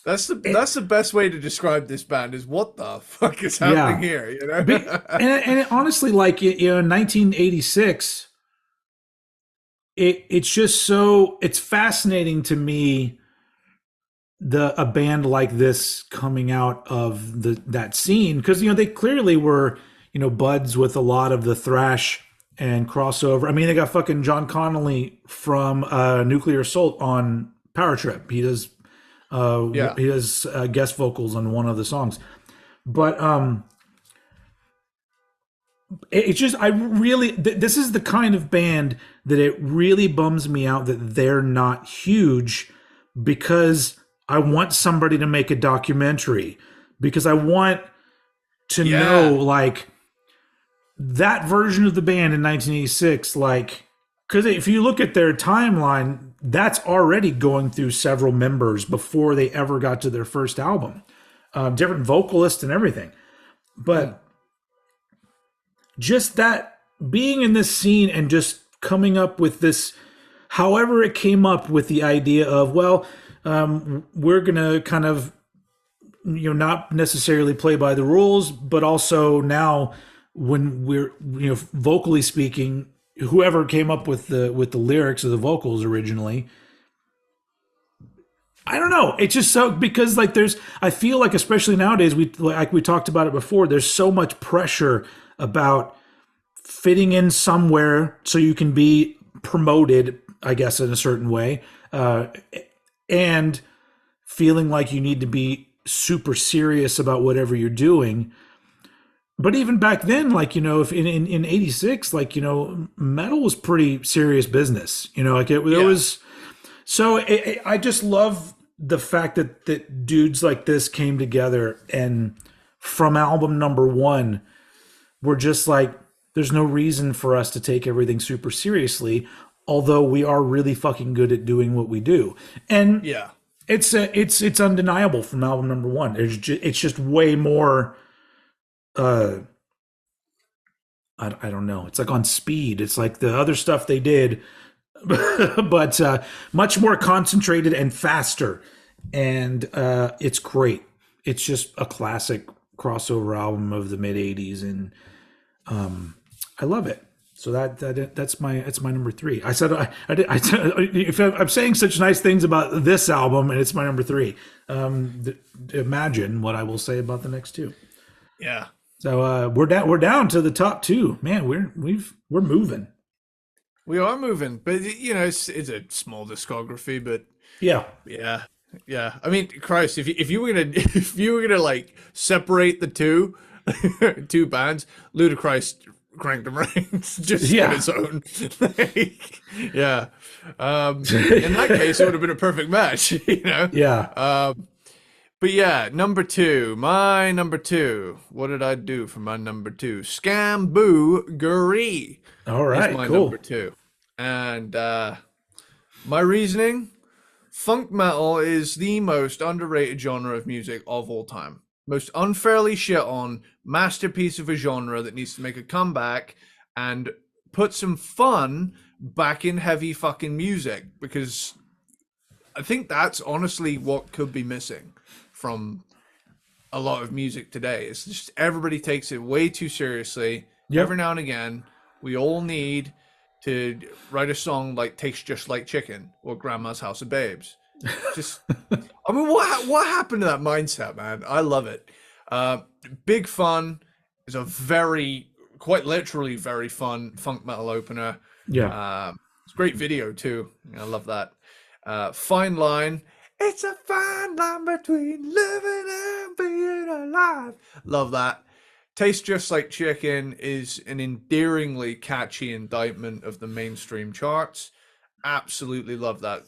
That's the best way to describe this band is what the fuck is happening yeah, here, and it, honestly, like in 1986, it's just it's fascinating to me a band like this coming out of that scene because they clearly were buds with a lot of the thrash and crossover. I mean, they got fucking John Connolly from Nuclear Assault on Power Trip. Yeah. He does guest vocals on one of the songs, but it's just this is the kind of band that it really bums me out that they're not huge because I want somebody to make a documentary because I want to know Yeah. like that version of the band in 1986, like because if you look at their timeline, that's already going through several members before they ever got to their first album, different vocalists and everything. But just that being in this scene and just coming up with this, however it came up with the idea of, well, we're gonna kind of not necessarily play by the rules, but also now when we're vocally speaking, whoever came up with the lyrics of the vocals originally, I don't know. It's just so because like I feel like especially nowadays we talked about it before. There's so much pressure about fitting in somewhere so you can be promoted, I guess, in a certain way, and feeling like you need to be super serious about whatever you're doing. But even back then, like if in '86, like metal was pretty serious business. Like there Yeah. was. So I just love the fact that dudes like this came together and from album number one, we're just like, there's no reason for us to take everything super seriously, although we are really fucking good at doing what we do. And Yeah. it's undeniable from album number one. It's just way more. I don't know. It's like on speed. It's like the other stuff they did, but much more concentrated and faster. And it's great. It's just a classic crossover album of the mid '80s, and I love it. So that's my number three. I said if I'm saying such nice things about this album and it's my number three, imagine what I will say about the next two. Yeah. So we're down to the top two. Man, we're moving. We are moving, but it's a small discography, but Yeah. yeah. Yeah. I mean, Christ, if you were gonna if you were gonna like separate the two two bands, Ludichrist Crank the Brains just Yeah. on its own. Yeah. In that case, it would have been a perfect match, you know? Yeah. But yeah, my number two. What did I do for my number two? Scamboo All is right. my Cool. number two. And my reasoning, funk metal is the most underrated genre of music of all time. Most unfairly shit on masterpiece of a genre that needs to make a comeback and put some fun back in heavy fucking music, because I think that's honestly what could be missing from a lot of music today. It's just everybody takes it way too seriously. Yep. Every now and again, we all need to write a song like Tastes Just Like Chicken or Grandma's House of Babes. Just, I mean, what happened to that mindset, man? I love it. Big Fun is a quite literally very fun funk metal opener. Yeah. It's a great video too. I love that. Fine Line. It's a fine line between living and being alive. Love that. Tastes Just Like Chicken is an endearingly catchy indictment of the mainstream charts. Absolutely love that.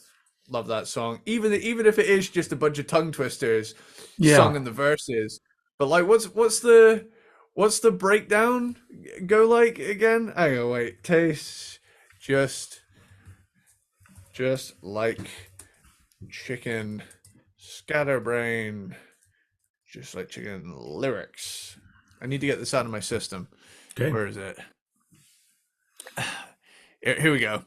Love that song. Even if it is just a bunch of tongue twisters sung in the verses. But like, what's the breakdown go like again? Hang on, wait. Tastes just like chicken. Scatterbrain. Just like chicken lyrics. I need to get this out of my system. Okay. Where is it? Here we go.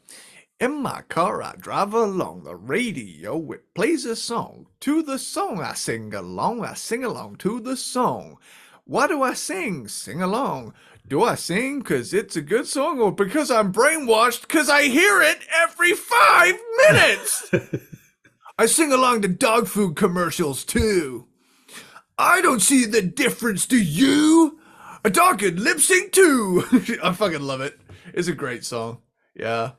In my car, I drive along the radio. It plays a song. To the song, I sing along. I sing along to the song. Why do I sing? Sing along. Do I sing because it's a good song, or because I'm brainwashed because I hear it every 5 minutes? I sing along to dog food commercials too. I don't see the difference, do you? A dog can lip sync too. I fucking love it. It's a great song. Yeah.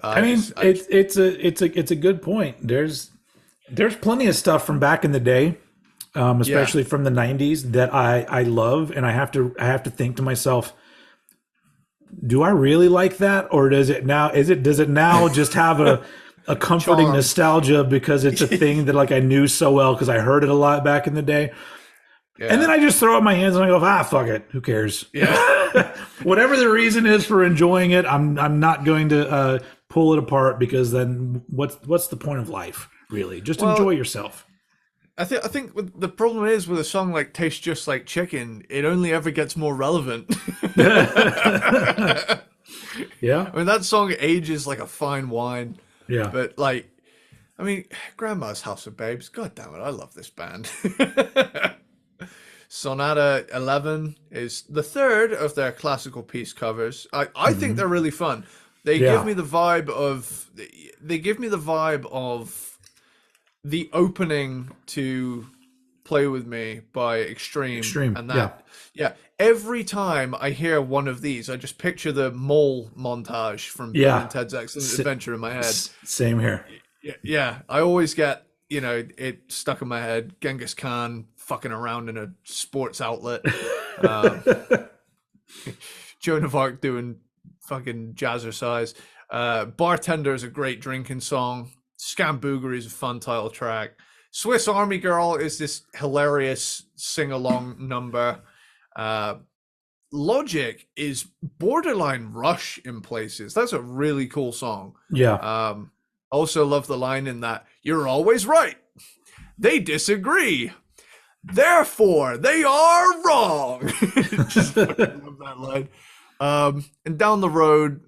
I mean, it's a good point. There's plenty of stuff from back in the day, especially from the '90s, that I love, and I have to think to myself, do I really like that, or does it now just have a comforting Charm. Nostalgia because it's a thing that like I knew so well because I heard it a lot back in the day. Yeah. And then I just throw up my hands and I go, fuck it. Who cares? Yeah. Whatever the reason is for enjoying it, I'm not going to pull it apart, because then what's the point of life, really? Just enjoy yourself. I think the problem is with a song like Tastes Just Like Chicken, it only ever gets more relevant. Yeah. I mean, that song ages like a fine wine. Yeah. But like, I mean, Grandma's House of Babes, god damn it, I love this band. Sonata 11 is the third of their classical piece covers. I think they're really fun. They give me the vibe of the opening to Play With Me by Extreme. And that, every time I hear one of these, I just picture the mole montage from Bill and Ted's Excellent Adventure in my head. Same here. Yeah. I always get, it stuck in my head. Genghis Khan fucking around in a sports outlet. Joan of Arc doing fucking jazzercise. Bartender is a great drinking song. Scamboogery is a fun title track. Swiss Army Girl is this hilarious sing-along number. Logic is borderline Rush in places. That's a really cool song. Yeah. Also love the line in that, "You're always right. They disagree. Therefore, they are wrong." Just fucking love that line. And Down the Road,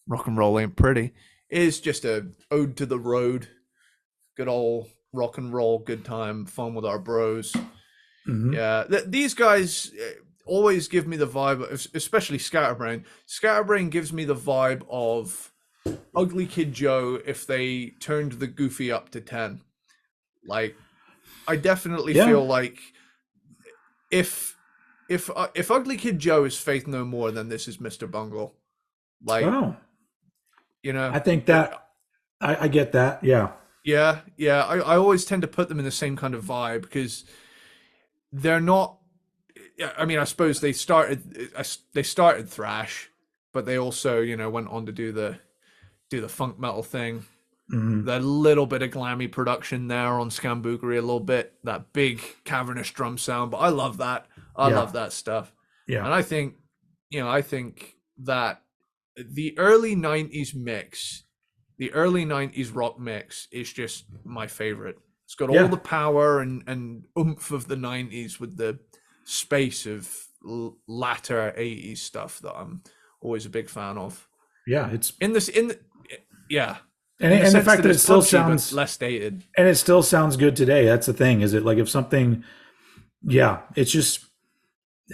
Rock and Roll Ain't Pretty, is just a ode to the road. Good old rock and roll, good time, fun with our bros. Mm-hmm. Yeah, these guys always give me the vibe, especially Scatterbrain. Scatterbrain gives me the vibe of Ugly Kid Joe if they turned the goofy up to 10. Like, I definitely feel like if Ugly Kid Joe is Faith No More, then this is Mr. Bungle. Like, I think that I get that. Yeah. Yeah. I always tend to put them in the same kind of vibe because they're not. I mean, I suppose they started thrash, but they also, went on to do the funk metal thing. Mhm. The little bit of glammy production there on Scamboogery, a little bit, that big cavernous drum sound, but I love that. I Yeah. love that stuff. Yeah. And I think that the early 90s mix, the early 90s rock mix is just my favorite. It's got all the power and oomph of the 90s with the space of latter 80s stuff that I'm always a big fan of. Yeah, it's yeah. and the fact that it still punchy, sounds but less dated. and it still sounds good today. That's the thing. Is it like if something? Yeah, it's just.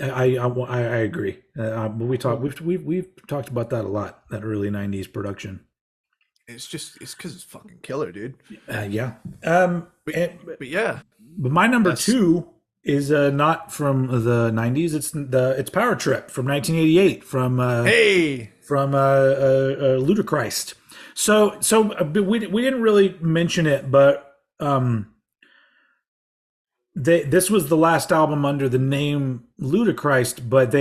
I agree. We've talked about that a lot. That early '90s production. It's because it's fucking killer, dude. Yeah. But yeah, But my number two is not from the '90s. It's Power Trip from 1988 from Ludichrist. So we didn't really mention it, but this was the last album under the name Ludichrist. But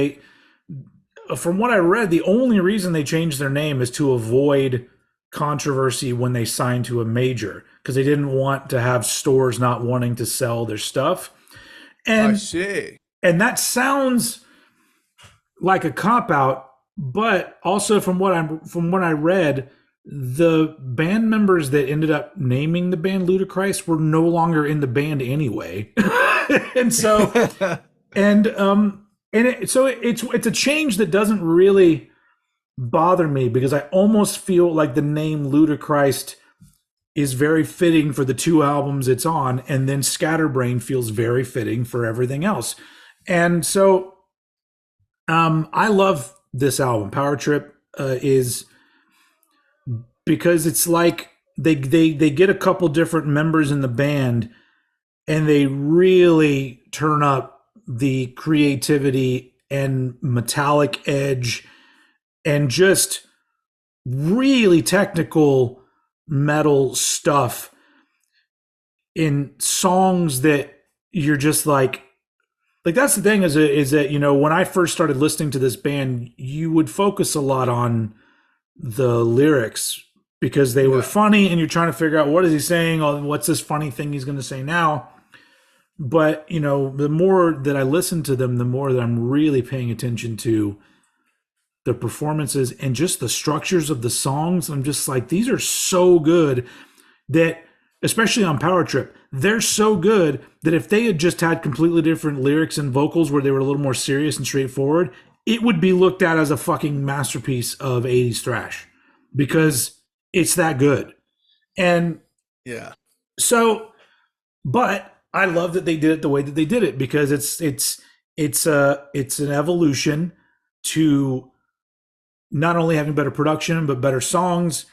from what I read, the only reason they changed their name is to avoid controversy when they signed to a major, because they didn't want to have stores not wanting to sell their stuff. And I see. And that sounds like a cop out, but also from what I read, the band members that ended up naming the band Ludichrist were no longer in the band anyway. And so it's a change that doesn't really bother me, because I almost feel like the name Ludichrist is very fitting for the two albums it's on, and then Scatterbrain feels very fitting for everything else. And so I love this album. Power Trip is because it's like they get a couple different members in the band and they really turn up the creativity and metallic edge and just really technical metal stuff in songs that you're just like that's the thing is that when I first started listening to this band, you would focus a lot on the lyrics because they were funny and you're trying to figure out what is he saying, or what's this funny thing he's going to say now. But the more that I listen to them, the more that I'm really paying attention to the performances and just the structures of the songs. I'm just like, these are so good that, especially on Power Trip, they're so good that if they had just had completely different lyrics and vocals where they were a little more serious and straightforward, it would be looked at as a fucking masterpiece of 80s thrash, because it's that good. And but I love that they did it the way that they did it, because it's an evolution to not only having better production but better songs,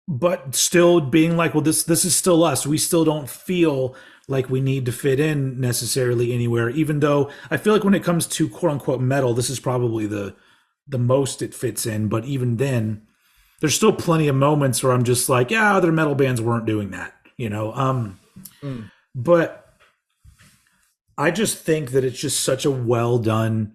but still being like, well, this is still us. We still don't feel like we need to fit in necessarily anywhere, even though I feel like when it comes to quote unquote metal, this is probably the most it fits in. But even then, there's still plenty of moments where I'm just like, yeah, other metal bands weren't doing that, But I just think that it's just such a well done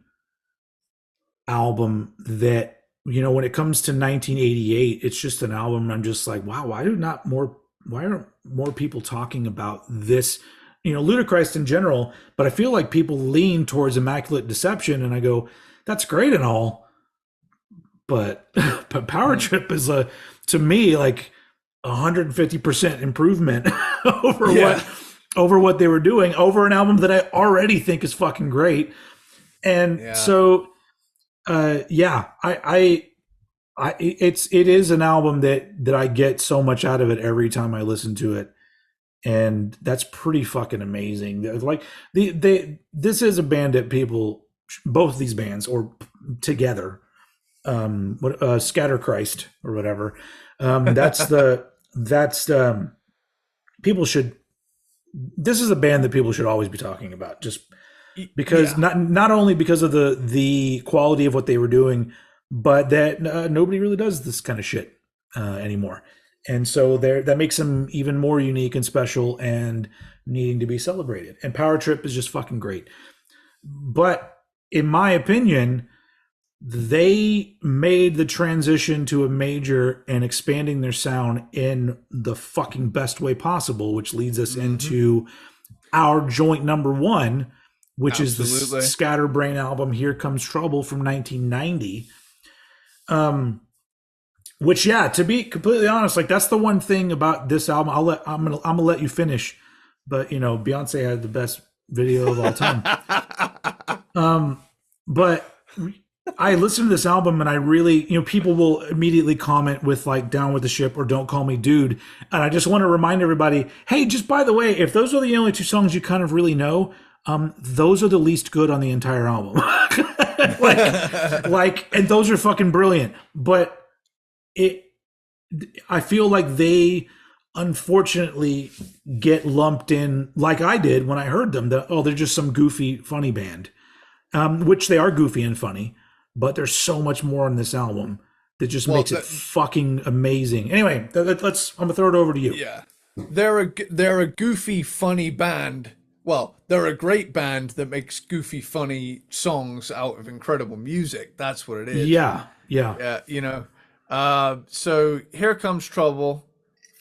album that, when it comes to 1988, it's just an album I'm just like, wow, why aren't more people talking about this? Ludichrist in general, but I feel like people lean towards Immaculate Deception, and I go, that's great and all, but Power Trip is to me like 150% improvement over what they were doing, over an album that I already think is fucking great. And so it is an album that I get so much out of it every time I listen to it, and that's pretty fucking amazing. Like this is a band that people, both these bands or together, Scatterchrist or whatever, people should. This is a band that people should always be talking about, just because not only because of the quality of what they were doing, but that nobody really does this kind of shit anymore, and so that makes them even more unique and special and needing to be celebrated. And Power Trip is just fucking great. But in my opinion, they made the transition to a major and expanding their sound in the fucking best way possible, which leads us into our joint number one, which is the Scatterbrain album "Here Comes Trouble" from 1990. Which, yeah, to be completely honest, like that's the one thing about this album. I'm gonna let you finish, but you know, Beyonce had the best video of all time. But I listened to this album and I really, you know, people will immediately comment with like "Down with the Ship" or "Don't Call Me Dude," and I just want to remind everybody, hey, just by the way, if those are the only two songs you kind of really know, those are the least good on the entire album. And those are fucking brilliant, but I feel like they unfortunately get lumped in, like I did when I heard them, that, oh, they're just some goofy, funny band, which they are goofy and funny, but there's so much more on this album that just makes it fucking amazing. Anyway, I'm gonna throw it over to you. Yeah, they're a goofy, funny band. Well, they're a great band that makes goofy, funny songs out of incredible music. That's what it is. Yeah. You know. So Here Comes Trouble,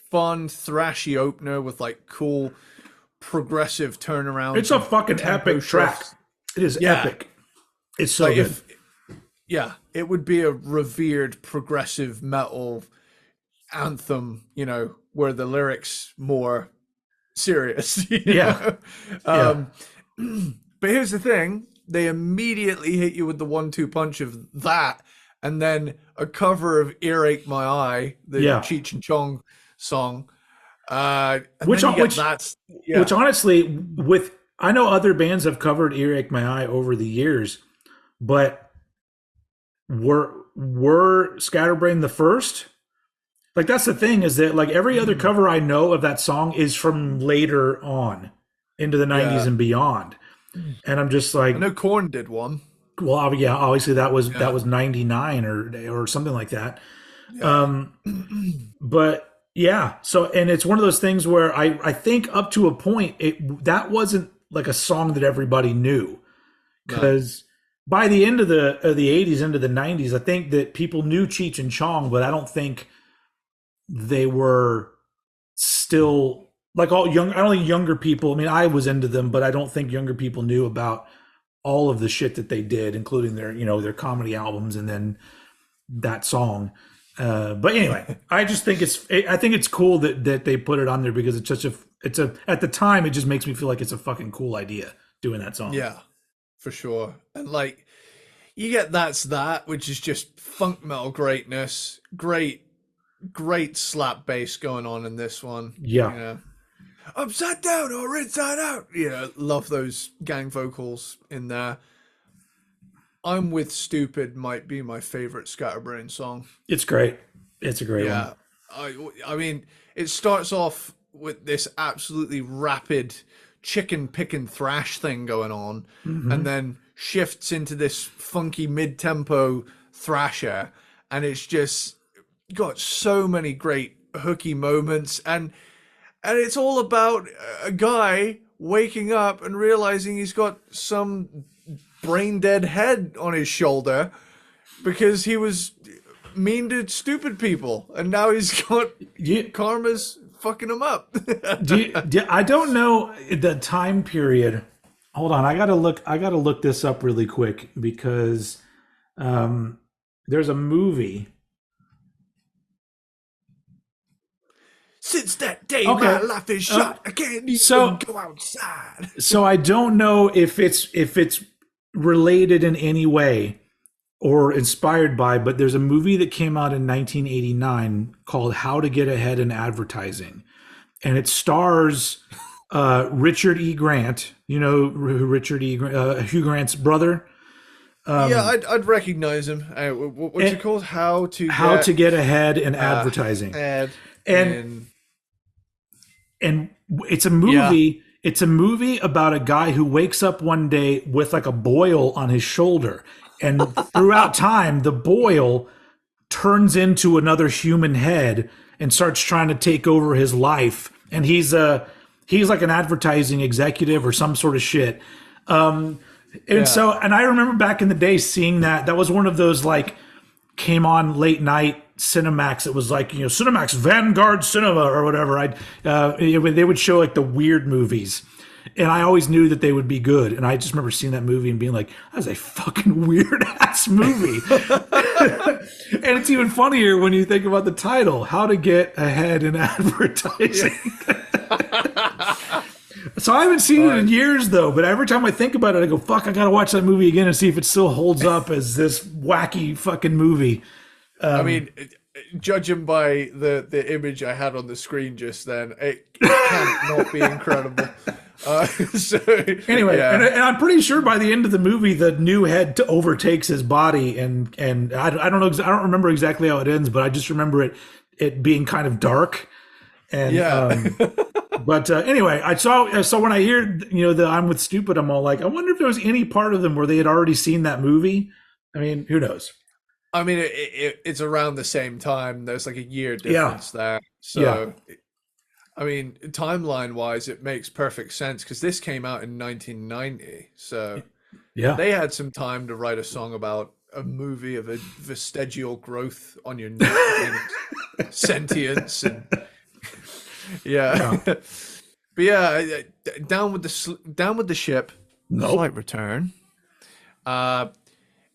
fun, thrashy opener with like cool, progressive turnaround. It's a fucking epic track. It is epic. It's so good. It would be a revered progressive metal anthem, you know, where the lyrics more serious. But here's the thing: they immediately hit you with the 1-2 punch of that, and then a cover of "Earache My Eye," the Cheech and Chong song, which honestly, I know other bands have covered "Earache My Eye" over the years, but were Scatterbrain the first? Like, that's the thing, is that like every other cover I know of that song is from later on into the 90s and beyond, and I'm just like, I know Korn did one. Well, obviously that was 99 or something like that. But yeah, so, and it's one of those things where I think up to a point that wasn't like a song that everybody knew, because by the end of the 80s into the 90s, I think that people knew Cheech and Chong, but I don't think they were still like all young. I don't think younger people. I mean, I was into them, but I don't think younger people knew about all of the shit that they did, including their comedy albums and then that song. But anyway, I just think it's cool that they put it on there, because it's at the time, it just makes me feel like it's a fucking cool idea doing that song. Yeah, for sure. And like, you get That's That, which is just funk metal greatness. Great slap bass going on in this one. Yeah. You know? Upside down or inside out. Yeah, love those gang vocals in there. I'm With Stupid might be my favorite Scatterbrain song. It's great. It's a great one. I mean, it starts off with this absolutely rapid chicken picking thrash thing going on, and then shifts into this funky mid-tempo thrasher, and it's just got so many great hooky moments, and it's all about a guy waking up and realizing he's got some brain dead head on his shoulder because he was mean to stupid people, and now he's got karma's fucking him up. I don't know the time period. Hold on, I gotta look this up really quick, because there's a movie. Since that day, my life is shot. I can't even go outside. So I don't know if it's related in any way or inspired by, but there's a movie that came out in 1989 called "How to Get Ahead in Advertising," and it stars Richard E. Grant. You know who Richard E. Hugh Grant's brother. I'd recognize him. What's it called? How to Get Ahead in Advertising. And it's a movie. Yeah. It's a movie about a guy who wakes up one day with like a boil on his shoulder, and throughout time, the boil turns into another human head and starts trying to take over his life. And he's like an advertising executive or some sort of shit. And so, and I remember back in the day seeing that. That was one of those like came on late night Cinemax. It was like, you know, Cinemax Vanguard Cinema or whatever. They would show like the weird movies. And I always knew that they would be good. And I just remember seeing that movie and being like, that was a fucking weird ass movie. And it's even funnier when you think about the title, How to Get Ahead in Advertising. So I haven't seen it in years, though. But every time I think about it, I go, fuck, I got to watch that movie again and see if it still holds up as this wacky fucking movie. I mean, judging by the image I had on the screen just then, it can't not be incredible. So, anyway, and I'm pretty sure by the end of the movie, the new head overtakes his body, and I don't know, I don't remember exactly how it ends, but I just remember it being kind of dark. And but anyway, so when I hear, you know, that I'm with Stupid, I'm all like, I wonder if there was any part of them where they had already seen that movie. I mean, who knows? I mean, it's around the same time. There's like a year difference there. So, I mean, timeline-wise, it makes perfect sense because this came out in 1990. So they had some time to write a song about a movie of a vestigial growth on your neck and sentience. And but yeah, down with the ship. Slight return.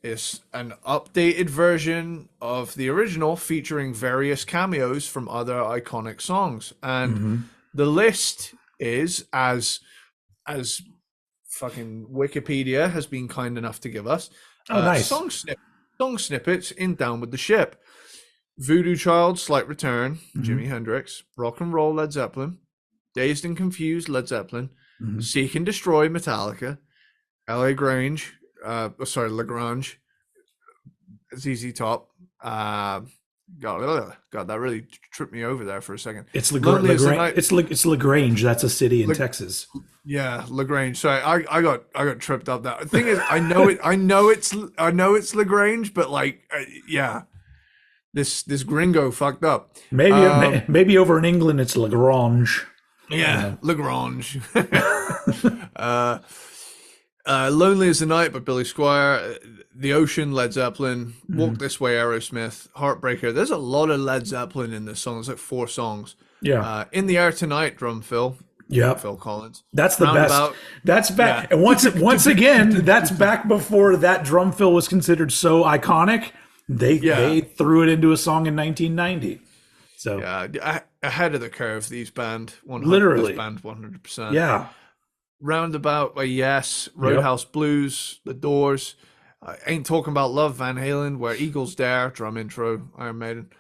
Is an updated version of the original featuring various cameos from other iconic songs. And the list is as fucking Wikipedia has been kind enough to give us. Nice. Song snippets in Down with the Ship. Voodoo Child, Slight Return, Jimi Hendrix. Rock and Roll, Led Zeppelin. Dazed and Confused, Led Zeppelin. Seek and Destroy, Metallica. Lagrange, ZZ Top. God, that really tripped me over there for a second. It's Lagrange. It's Lagrange. That's a city in Texas. Yeah, Lagrange. Sorry, I got tripped up. That the thing is, I know it's Lagrange, but like, this gringo fucked up. Maybe over in England it's Lagrange. Yeah, Lagrange. Lonely as the Night by Billy Squier, The Ocean, Led Zeppelin, Walk This Way, Aerosmith, Heartbreaker. There's a lot of Led Zeppelin in this song. It's like 4 songs. In the Air Tonight, Drum Phil. Yeah, Phil Collins. That's the best. That's back. And once again, that's back before that drum fill was considered so iconic. They threw it into a song in 1990. So ahead of the curve. These band, 100%. Yeah. Roundabout by Yes, Roadhouse Blues, The Doors, Ain't Talking About Love, Van Halen, Where Eagles Dare, drum intro, Iron Maiden,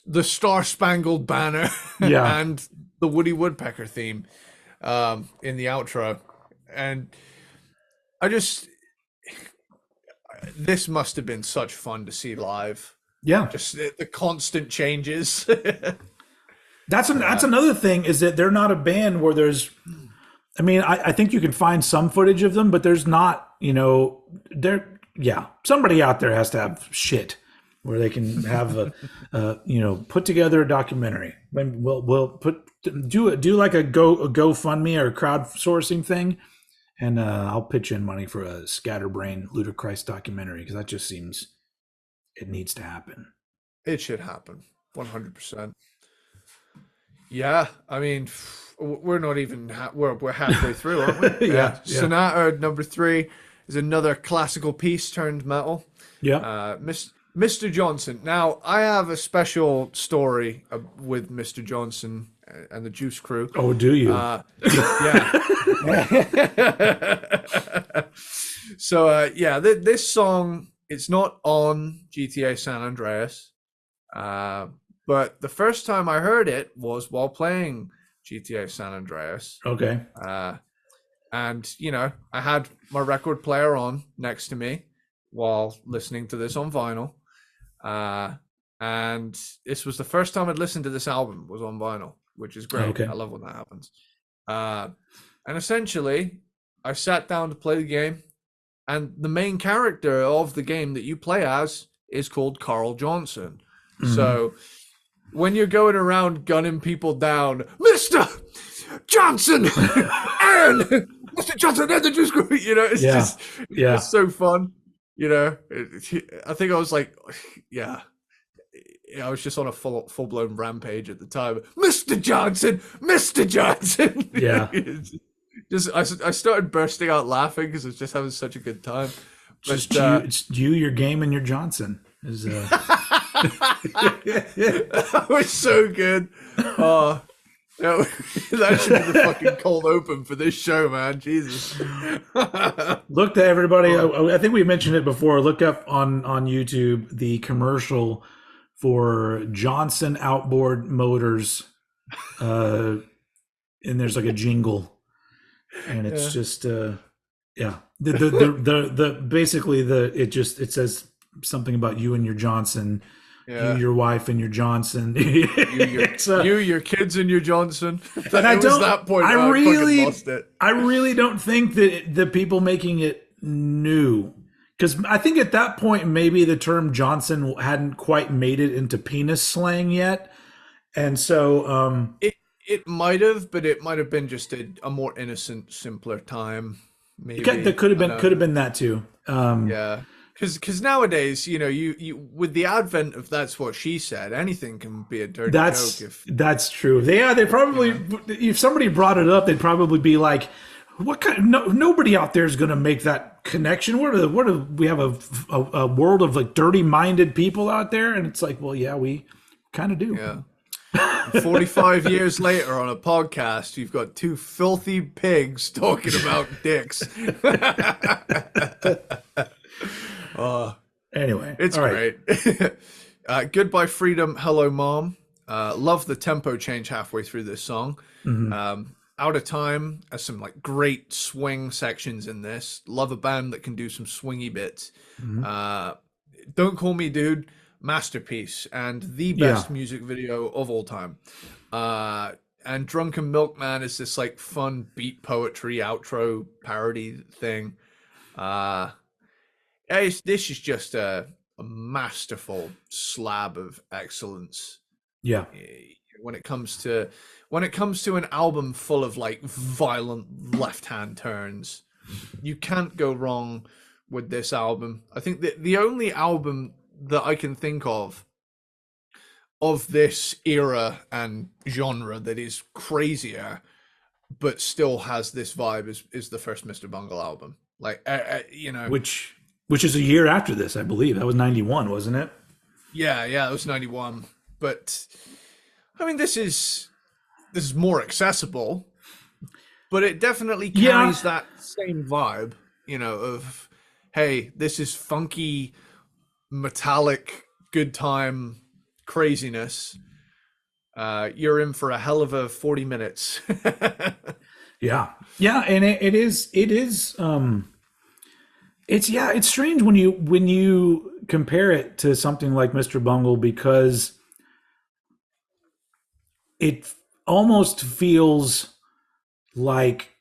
The Star Spangled Banner, and the Woody Woodpecker theme in the outro. And this must have been such fun to see live. Yeah. Just the constant changes. That's another thing, is that they're not a band where there's, I mean, I think you can find some footage of them, but there's not, you know, somebody out there has to have shit where they can have put together a documentary. We'll do like a GoFundMe or a crowdsourcing thing, and I'll pitch in money for a Scatterbrain Ludichrist documentary, because that just seems it needs to happen. It should happen, 100%. Yeah, I mean, we're not even we're halfway through, aren't we? Yeah. Sonata number 3 is another classical piece turned metal. Yeah. Mr. Johnson. Now, I have a special story with Mr. Johnson and the Juice Crew. Oh, do you? Yeah. So, this song, it's not on GTA San Andreas. But the first time I heard it was while playing GTA San Andreas. Okay. And, you know, I had my record player on next to me while listening to this on vinyl. And this was the first time I'd listened to this album was on vinyl, which is great. Okay. I love when that happens. And essentially, I sat down to play the game, and the main character of the game that you play as is called Carl Johnson. Mm-hmm. So when you're going around gunning people down, Mister, Johnson and Mr. Johnson and the Juice Group. It's just it's so fun. I think I was like, yeah, I was just on a full blown rampage at the time. Mr. Johnson, Mr. Johnson. Yeah. I started bursting out laughing because I was just having such a good time. But, it's you, your game, and your Johnson. That was so good. That should be the fucking cold open for this show, man. Jesus. Look to everybody. I think we mentioned it before. Look up on YouTube the commercial for Johnson Outboard Motors, and there's like a jingle, and it's just basically it says something about you and your Johnson. Yeah. You, your wife, and your Johnson. you, your kids, and your Johnson. And I don't. That point, I really lost it. I really don't think that the people making it knew, because I think at that point maybe the term Johnson hadn't quite made it into penis slang yet, and so it might have, but it might have been just a more innocent, simpler time. Maybe that could have been that too. Yeah. Because nowadays, you with the advent of that's what she said, anything can be a dirty joke. That's true. They probably, if somebody brought it up, they'd probably be like, "What kind? Nobody out there is going to make that connection. We have a world of like dirty-minded people out there?" And it's like, well, yeah, we kind of do. Yeah. 45 years later on a podcast, you've got two filthy pigs talking about dicks. Anyway, it's great. Goodbye Freedom, Hello Mom. Love the tempo change halfway through this song. Mm-hmm. Out of Time has some like great swing sections in this. Love a band that can do some swingy bits. Mm-hmm. Don't Call Me Dude, masterpiece and the best music video of all time. And Drunken Milkman is this like fun beat poetry outro parody thing. This is just a masterful slab of excellence. Yeah. When it comes to an album full of like violent left-hand turns, you can't go wrong with this album. I think that the only album that I can think of this era and genre that is crazier but still has this vibe is the first Mr. Bungle album. Like which is a year after this, I believe. That was 91, wasn't it? Yeah, it was 91. But I mean, this is more accessible, but it definitely carries that same vibe, of, hey, this is funky, metallic, good time craziness. You're in for a hell of a 40 minutes. Yeah, and it is. It's strange when you compare it to something like Mr. Bungle, because it almost feels like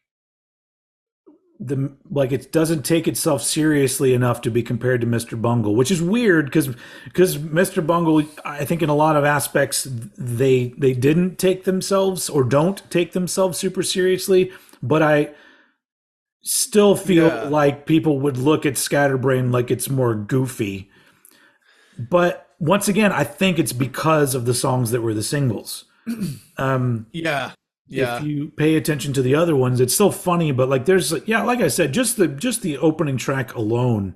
it doesn't take itself seriously enough to be compared to Mr. Bungle, which is weird because Mr. Bungle, I think in a lot of aspects they didn't take themselves or don't take themselves super seriously, but I still feel like people would look at Scatterbrain like it's more goofy. But once again, I think it's because of the songs that were the singles. If you pay attention to the other ones, it's still funny, but like there's like I said, just the opening track alone,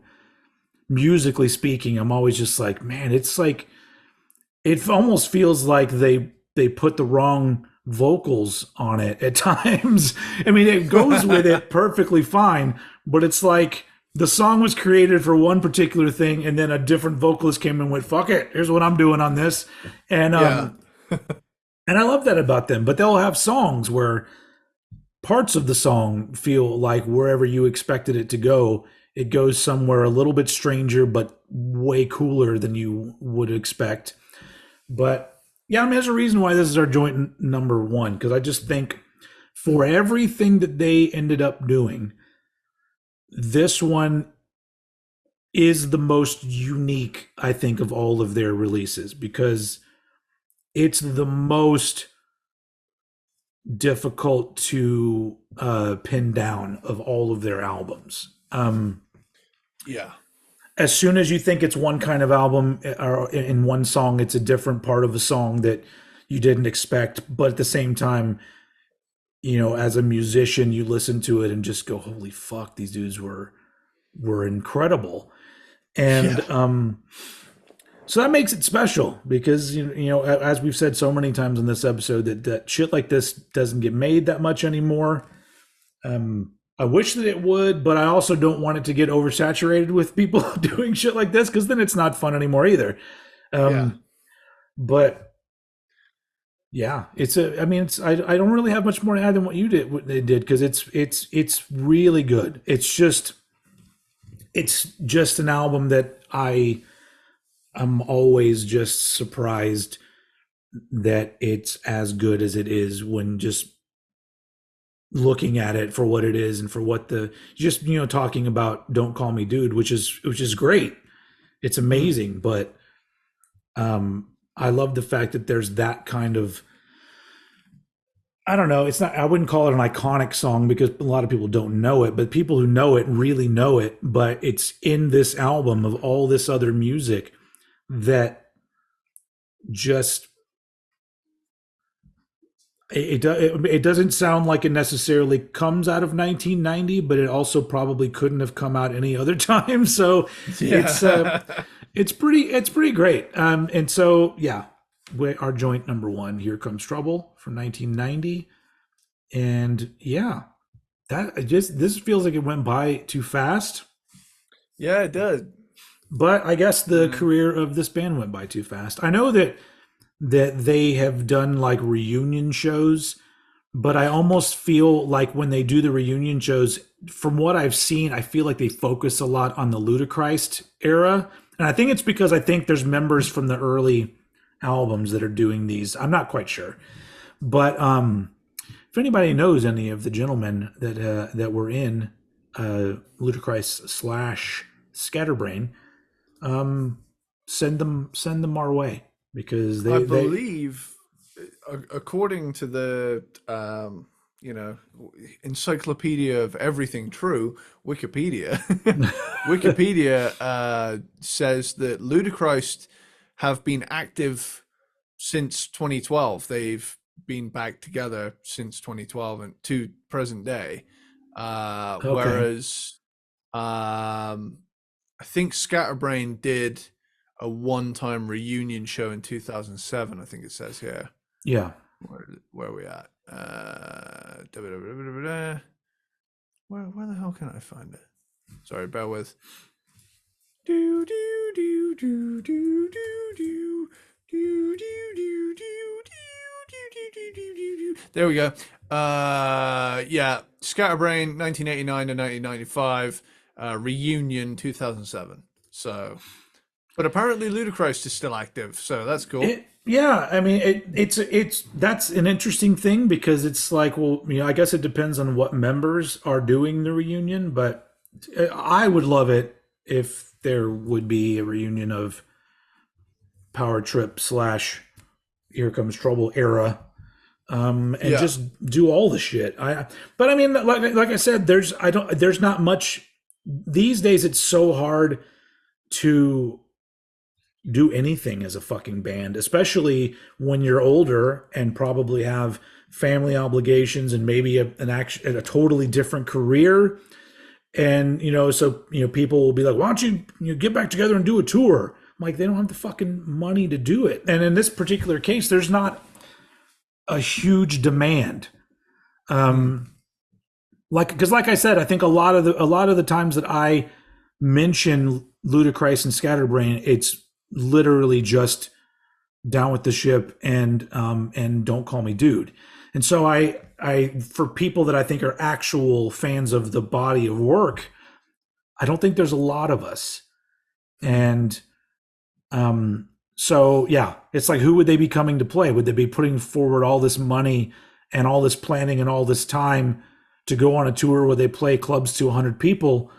musically speaking, I'm always just like, man, it's like it almost feels like they put the wrong vocals on it at times. I mean, it goes with it perfectly fine, but it's like the song was created for one particular thing, and then a different vocalist came and went, "Fuck it, here's what I'm doing on this," and and I love that about them. But they'll have songs where parts of the song feel like wherever you expected it to go, it goes somewhere a little bit stranger, but way cooler than you would expect. But yeah, I mean, there's a reason why this is our joint number one, because I just think for everything that they ended up doing, this one is the most unique, I think, of all of their releases, because it's the most difficult to pin down of all of their albums. Yeah. As soon as you think it's one kind of album or in one song, it's a different part of a song that you didn't expect. But at the same time, as a musician, you listen to it and just go, "Holy fuck, these dudes were incredible." And so that makes it special because as we've said so many times in this episode, that shit like this doesn't get made that much anymore. I wish that it would, but I also don't want it to get oversaturated with people doing shit like this because then it's not fun anymore either. But yeah, I don't really have much more to add than what they did because it's really good. It's just an album that I'm always just surprised that it's as good as it is when just looking at it for what it is and for what talking about Don't Call Me Dude, which is great. It's amazing, but I love the fact that there's that kind of, I don't know, I wouldn't call it an iconic song because a lot of people don't know it, but people who know it really know it, but it's in this album of all this other music that just it doesn't sound like it necessarily comes out of 1990, but it also probably couldn't have come out any other time. So it's pretty great. And so our joint number one, Here Comes Trouble from 1990, and this feels like it went by too fast. Yeah, it did. But I guess the career of this band went by too fast. I know that they have done like reunion shows, but I almost feel like when they do the reunion shows, from what I've seen, I feel like they focus a lot on the Ludichrist era. And I think it's because I think there's members from the early albums that are doing these. I'm not quite sure. But if anybody knows any of the gentlemen that were in Ludichrist / Scatterbrain, send them our way. Because I believe, according to the encyclopedia of everything true, Wikipedia, says that Ludichrist have been active since 2012. They've been back together since 2012 and to present day. Whereas I think Scatterbrain did a one-time reunion show in 2007, I think it says here. Yeah. Where are we at? Where the hell can I find it? Sorry, bear with. There we go. Scatterbrain 1989 to 1995, reunion 2007. So, but apparently Ludichrist is still active, so that's cool. That's an interesting thing because it's like, well, I guess it depends on what members are doing the reunion, but I would love it if there would be a reunion of Power Trip / Here Comes Trouble era, just do all the shit. But I mean, like I said, there's not much these days. It's so hard to do anything as a fucking band, especially when you're older and probably have family obligations and maybe a totally different career. And, people will be like, why don't you get back together and do a tour? I'm like, they don't have the fucking money to do it. And in this particular case, there's not a huge demand. Because like I said, I think a lot of the times that I mention Ludichrist and Scatterbrain, it's literally just Down with the Ship and Don't Call Me Dude. And so I for people that I think are actual fans of the body of work, I don't think there's a lot of us. And so yeah, it's like, who would they be coming to play? Would they be putting forward all this money and all this planning and all this time to go on a tour where they play clubs to 100 people?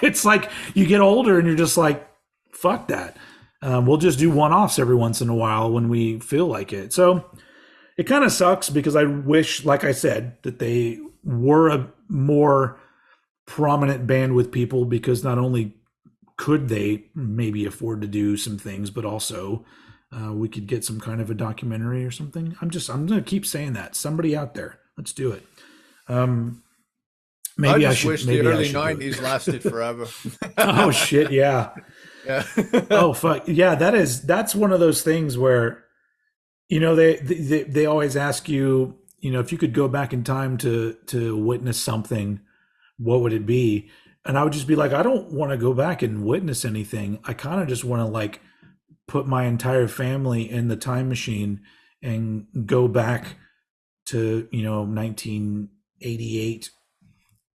It's like you get older and you're just like, fuck that. We'll just do one-offs every once in a while when we feel like it. So it kind of sucks because I wish, like I said, that they were a more prominent band with people, because not only could they maybe afford to do some things, but also we could get some kind of a documentary or something. I'm going to keep saying that. Somebody out there, let's do it. Maybe I I just should. wish Maybe the I early should do it. '90s lasted forever. Oh shit! Yeah. Yeah. Oh fuck! Yeah, that's one of those things where, they always ask you, if you could go back in time to witness something, what would it be? And I would just be like, I don't want to go back and witness anything. I kind of just want to like put my entire family in the time machine and go back to 1988,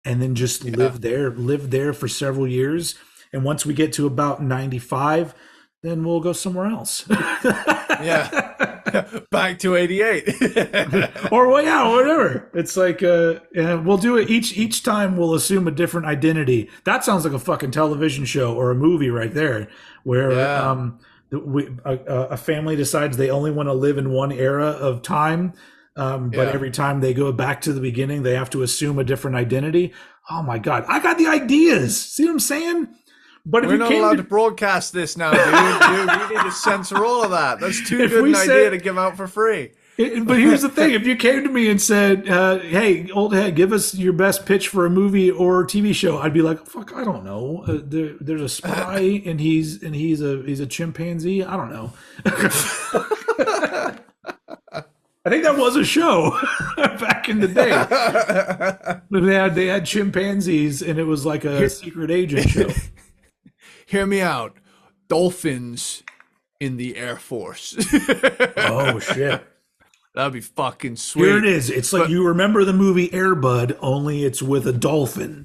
and then just Yeah. live there for several years. And once we get to about 95, then we'll go somewhere else. Yeah. Back to '88. Or well, yeah, whatever. It's like we'll do it each time. We'll assume a different identity. That sounds like a fucking television show or a movie right there, where Yeah. a family decides they only want to live in one era of time, but Yeah. every time they go back to the beginning, they have to assume a different identity. Oh my god, I got the ideas. See what I'm saying? But if We're you not came allowed to to broadcast this now, dude. We need to censor all of that. That's too If good we an idea said- to give out for free. But here's the thing: if you came to me and said, "Hey, old head, give us your best pitch for a movie or TV show," I'd be like, "Fuck, I don't know. There's a spy, and he's a chimpanzee. I don't know." I think that was a show back in the day. They had chimpanzees, and it was like a secret agent show. Hear me out. Dolphins in the Air Force. Oh shit! That'd be fucking sweet. Here it is. It's like you remember the movie Air Bud, only it's with a dolphin.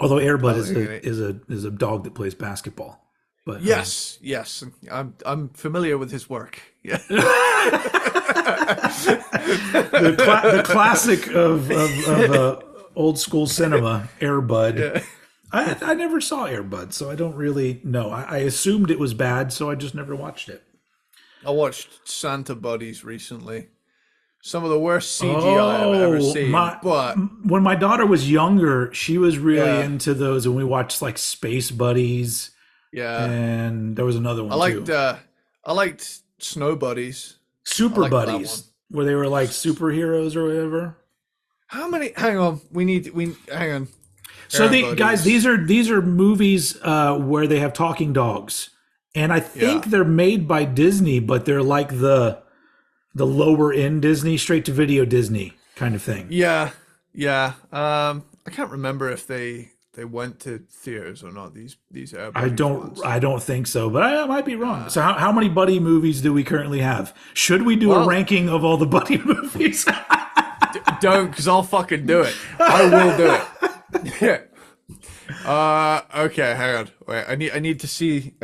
Although Air Bud is a dog that plays basketball. But Yes. I'm familiar with his work. Yeah. the classic of old school cinema, Air Bud. Yeah. I never saw Air Bud, so I don't really know. I assumed it was bad, so I just never watched it. I watched Santa Buddies recently. Some of the worst CGI I've ever seen. But when my daughter was younger, she was really Yeah. into those, and we watched like Space Buddies, yeah, and there was another one I liked Snow Buddies. Super I like that Buddies, where they were like superheroes or whatever. How many? Hang on. Hang on. So Air the Buddies. guys, these are movies where they have talking dogs, and I think Yeah. they're made by Disney, but they're like the lower end Disney, straight to video Disney kind of thing. Yeah. I can't remember if they went to theaters or not. These Air I Buddies ones. I don't think so, but I might be wrong. So how many Buddy movies do we currently have? Should we do a ranking of all the Buddy movies? Don't, because I'll fucking do it. I will do it. Okay, hang on. Wait, I need to see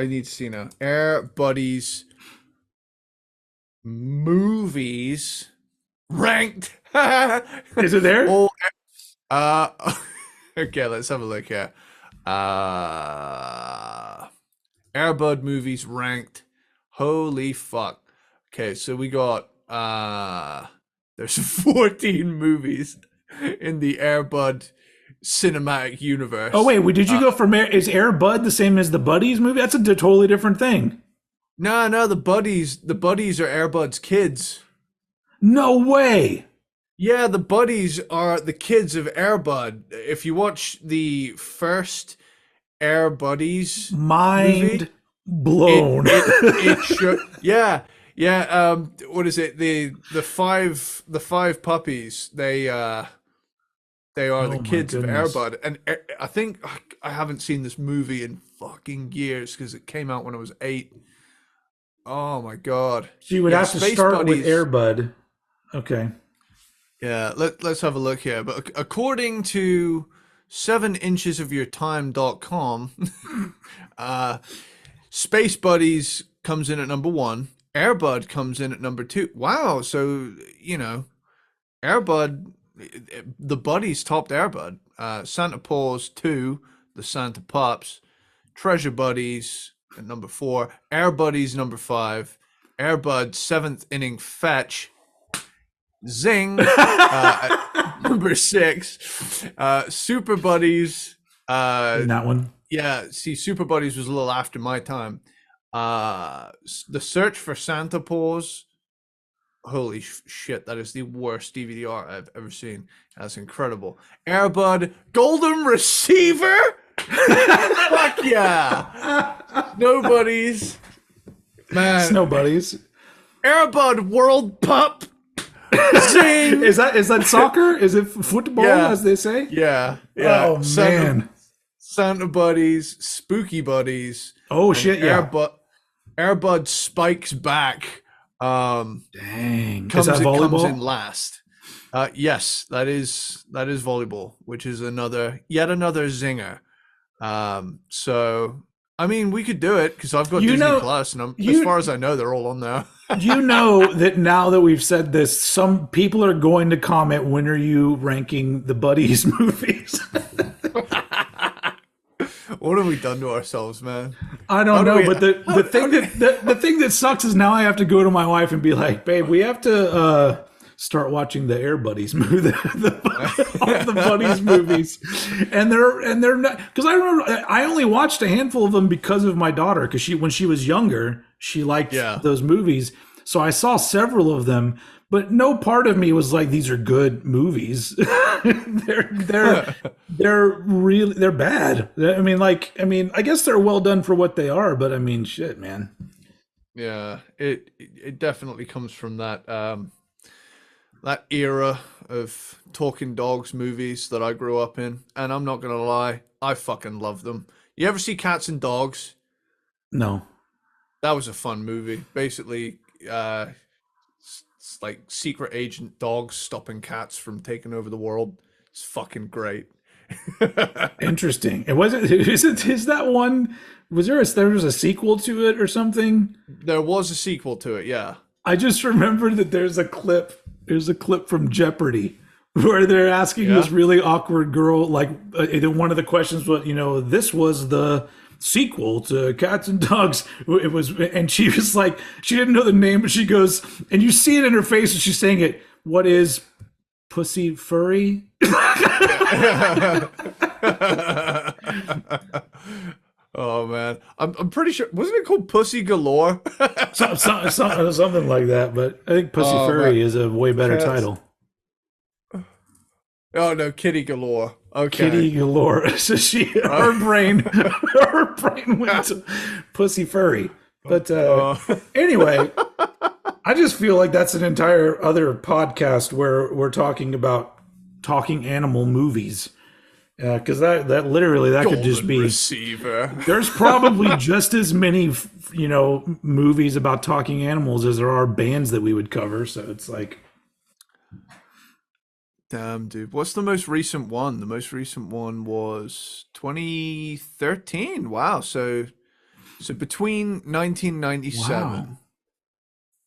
now. Air Buddies movies ranked. Is it there? Oh, okay, let's have a look here. Air Bud movies ranked. Holy fuck. Okay, so we got there's 14 movies in the Air Bud cinematic universe. Oh wait, did you go from is Air Bud the same as the Buddies movie? That's a totally different thing. No, the buddies are Air Bud's kids. No way. Yeah, the buddies are the kids of Air Bud. If you watch the first Air Buddies Mind movie, blown. it should. Yeah. What is it? The five puppies. They are the my kids of Air goodness. Bud, and I think I haven't seen this movie in fucking years because it came out when I was 8. Oh my god! So you would Yeah, have to Space start Buddies. with Air Bud. Okay. Yeah, let's have a look here. But according to 7inchesofyourtime.com, Space Buddies comes in at number 1. Air Bud comes in at number 2. Wow, so Air Bud, the buddies topped Air Bud. Santa Paws 2, the Santa Pups, Treasure Buddies at number 4, Air Buddies number 5, Air Bud 7th inning fetch, zing at number 6, Super Buddies. In that one. Yeah, see, Super Buddies was a little after my time. The Search for Santa Paws. Holy shit, that is the worst DVD art I've ever seen. That's incredible. Air Bud Golden Receiver. Fuck yeah. Snow Buddies. Man. Snow Buddies. Air Bud World Pup. Zing. Is that soccer? Is it football, as they say? Yeah. Oh, man. Santa Buddies, Spooky Buddies. Oh, shit, yeah. Air Bud Spikes Back. Dang. Comes Is that volleyball? Comes in last. Yes, that is volleyball, which is yet another zinger. So I mean, we could do it because I've got Disney Plus, and as far as I know, they're all on there. You know that now that we've said this, some people are going to comment, when are you ranking the Buddies movies? What have we done to ourselves, man? I don't know, but the thing that sucks is now I have to go to my wife and be like, babe, we have to start watching the Air Buddies movie, the Buddies movies, and they're not, because I remember I only watched a handful of them because of my daughter, because when she was younger she liked those movies, so I saw several of them, but no part of me was like, these are good movies. they're bad. I mean, I guess they're well done for what they are, but I mean, shit, man. Yeah, it definitely comes from that that era of talking dogs movies that I grew up in, and I'm not gonna lie, I fucking love them. You ever see Cats and Dogs? No. That was a fun movie. Basically, it's like secret agent dogs stopping cats from taking over the world. It's fucking great. Interesting. Is that one? There was a sequel to it or something? There was a sequel to it, yeah. I just remembered that there's a clip from Jeopardy where they're asking this really awkward girl, like, one of the questions was, this was the sequel to Cats and Dogs. It was, and she was like, she didn't know the name, but she goes, and you see it in her face and she's saying it, what is Pussy Furry? Oh man, I'm pretty sure, wasn't it called Pussy Galore? something like that, but I think Pussy Furry is a way better title. Oh no, Kitty Galore. Okay. Kitty Galore. So her brain went to Pussy Furry. But anyway, I just feel like that's an entire other podcast where we're talking about talking animal movies. Because that literally Golden could just be Receiver. There's probably just as many movies about talking animals as there are bands that we would cover. So it's like, damn, dude. What's the most recent one? The most recent one was 2013. Wow. So between 1997,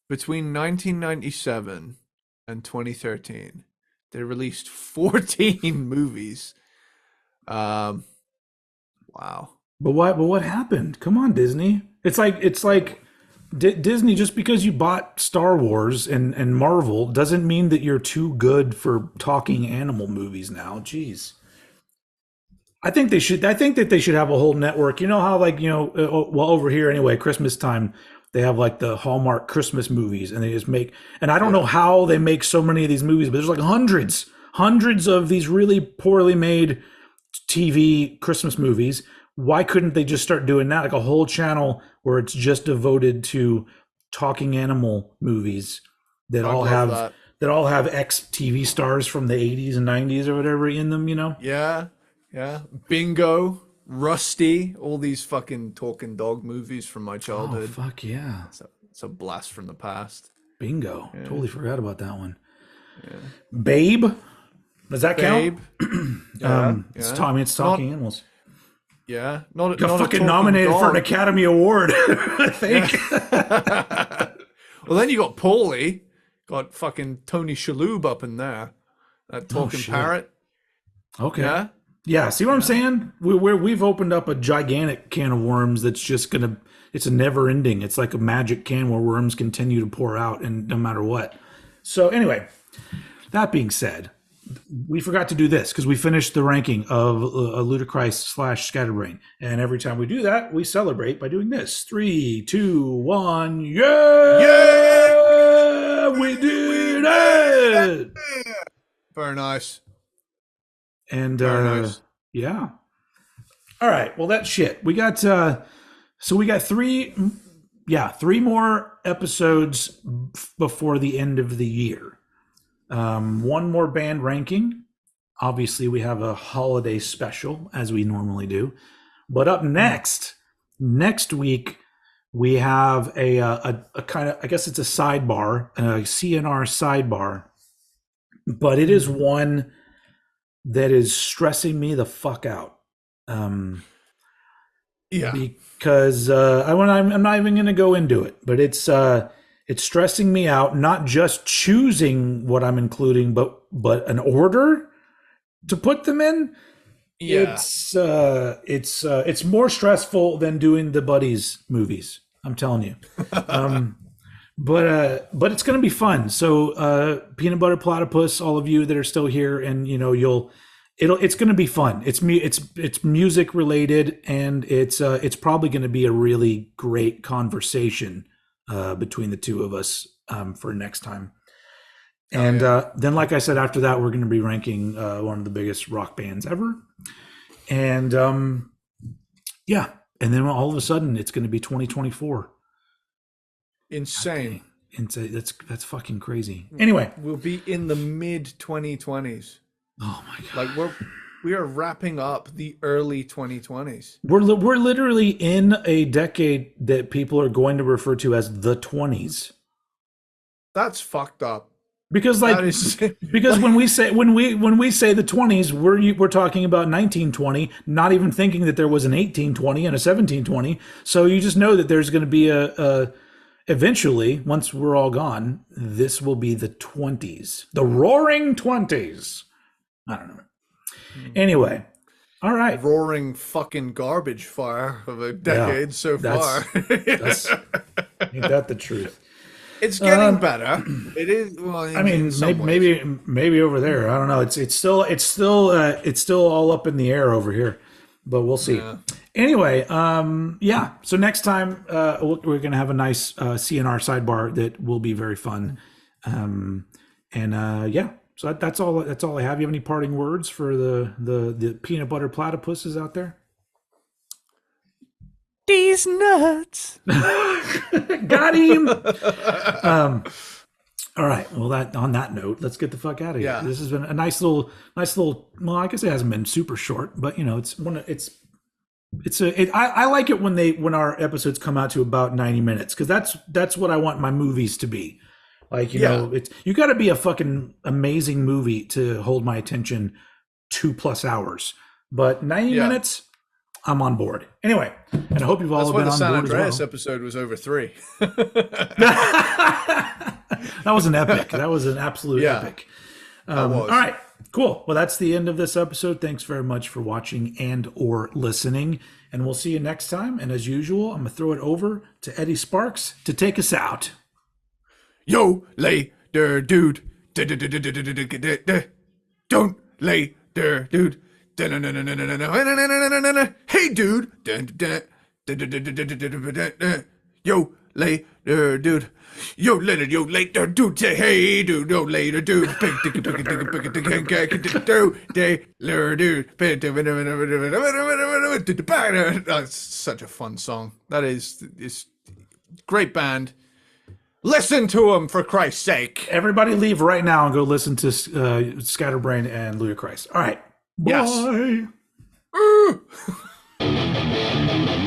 between 1997 and 2013, they released 14 movies. Wow. But what happened? Come on, Disney. It's like Disney, just because you bought Star Wars and Marvel doesn't mean that you're too good for talking animal movies now. Jeez. I think that they should have a whole network. You know how, like, well, over here anyway, Christmas time, they have like the Hallmark Christmas movies, and they just make, and I don't know how they make so many of these movies, but there's like hundreds of these really poorly made TV Christmas movies. Why couldn't they just start doing that, like a whole channel where it's just devoted to talking animal movies that all have X TV stars from the 80s and 90s or whatever in them, Yeah. Bingo, Rusty, all these fucking talking dog movies from my childhood. Oh, fuck yeah. It's a blast from the past. Bingo. Yeah. Totally forgot about that one. Yeah. Babe. Does that count? It's talking animals. Yeah, not fucking nominated for an Academy Award, I think. Well, then you got Paulie, got fucking Tony Shalhoub up in there, that talking parrot. Okay. Yeah, see what I'm saying? We've opened up a gigantic can of worms that's just gonna. It's a never ending. It's like a magic can where worms continue to pour out, and no matter what. So anyway, that being said, we forgot to do this because we finished the ranking of Ludichrist / Scatterbrain, and every time we do that, we celebrate by doing this: 3, 2, 1, yeah, yeah, we did it. Very nice. And Very nice. yeah. All right. Well, that's shit. We got so we got three more episodes before the end of the year. One more band ranking. Obviously, we have a holiday special as we normally do. But up next week, we have a kind of, I guess it's a sidebar, a CNR sidebar, but it is one that is stressing me the fuck out. Yeah. Because I'm not even going to go into it, but it's stressing me out. Not just choosing what I'm including, but an order to put them in. Yeah. It's more stressful than doing the Buddies movies. I'm telling you. But it's going to be fun. So Peanut Butter Platypus, all of you that are still here, and you know it's going to be fun. It's music related, and it's probably going to be a really great conversation between the two of us for next time. And then, like I said, after that, we're going to be ranking one of the biggest rock bands ever. And and then all of a sudden, it's going to be 2024. Insane. That's fucking crazy. Anyway, we'll be in the mid 2020s. Oh my god! Like we are wrapping up the early 2020s. We're literally in a decade that people are going to refer to as the 20s. That's fucked up. Because because when we say the 20s, we're talking about 1920, not even thinking that there was an 1820 and a 1720. So you just know that there's going to be a eventually, once we're all gone, this will be the 20s, the roaring 20s. I don't know. Anyway, all right. Roaring fucking garbage fire of a decade so far. Ain't that the truth? It's getting better. It is. Well, I mean, maybe over there. I don't know. It's still all up in the air over here, but we'll see. Yeah. Anyway, So next time we're gonna have a nice CNR sidebar that will be very fun. So that's all I have. You have any parting words for the peanut butter platypuses out there? These nuts. Got him. All right. Well, on that note, let's get the fuck out of here. Yeah. This has been a nice little. Well, I guess it hasn't been super short, but I like it when our episodes come out to about 90 minutes, because that's what I want my movies to be. Like, you know, you got to be a fucking amazing movie to hold my attention 2+ hours. But 90 minutes, I'm on board. Anyway, and I hope you've all been on board as well. That's why the San Andreas episode was over 3. That was an epic. That was an absolute epic. All right, cool. Well, that's the end of this episode. Thanks very much for watching and or listening. And we'll see you next time. And as usual, I'm going to throw it over to Eddie Sparxx to take us out. Yo, later, dude. Don't later, dude. Hey, dude. Yo, later, dude. Yo, later, dude. Hey, dude. Yo, later, dude. That's such a fun song. That is great band. Listen to them, for Christ's sake. Everybody leave right now and go listen to Scatterbrain and Ludichrist. All right. Bye. Yes.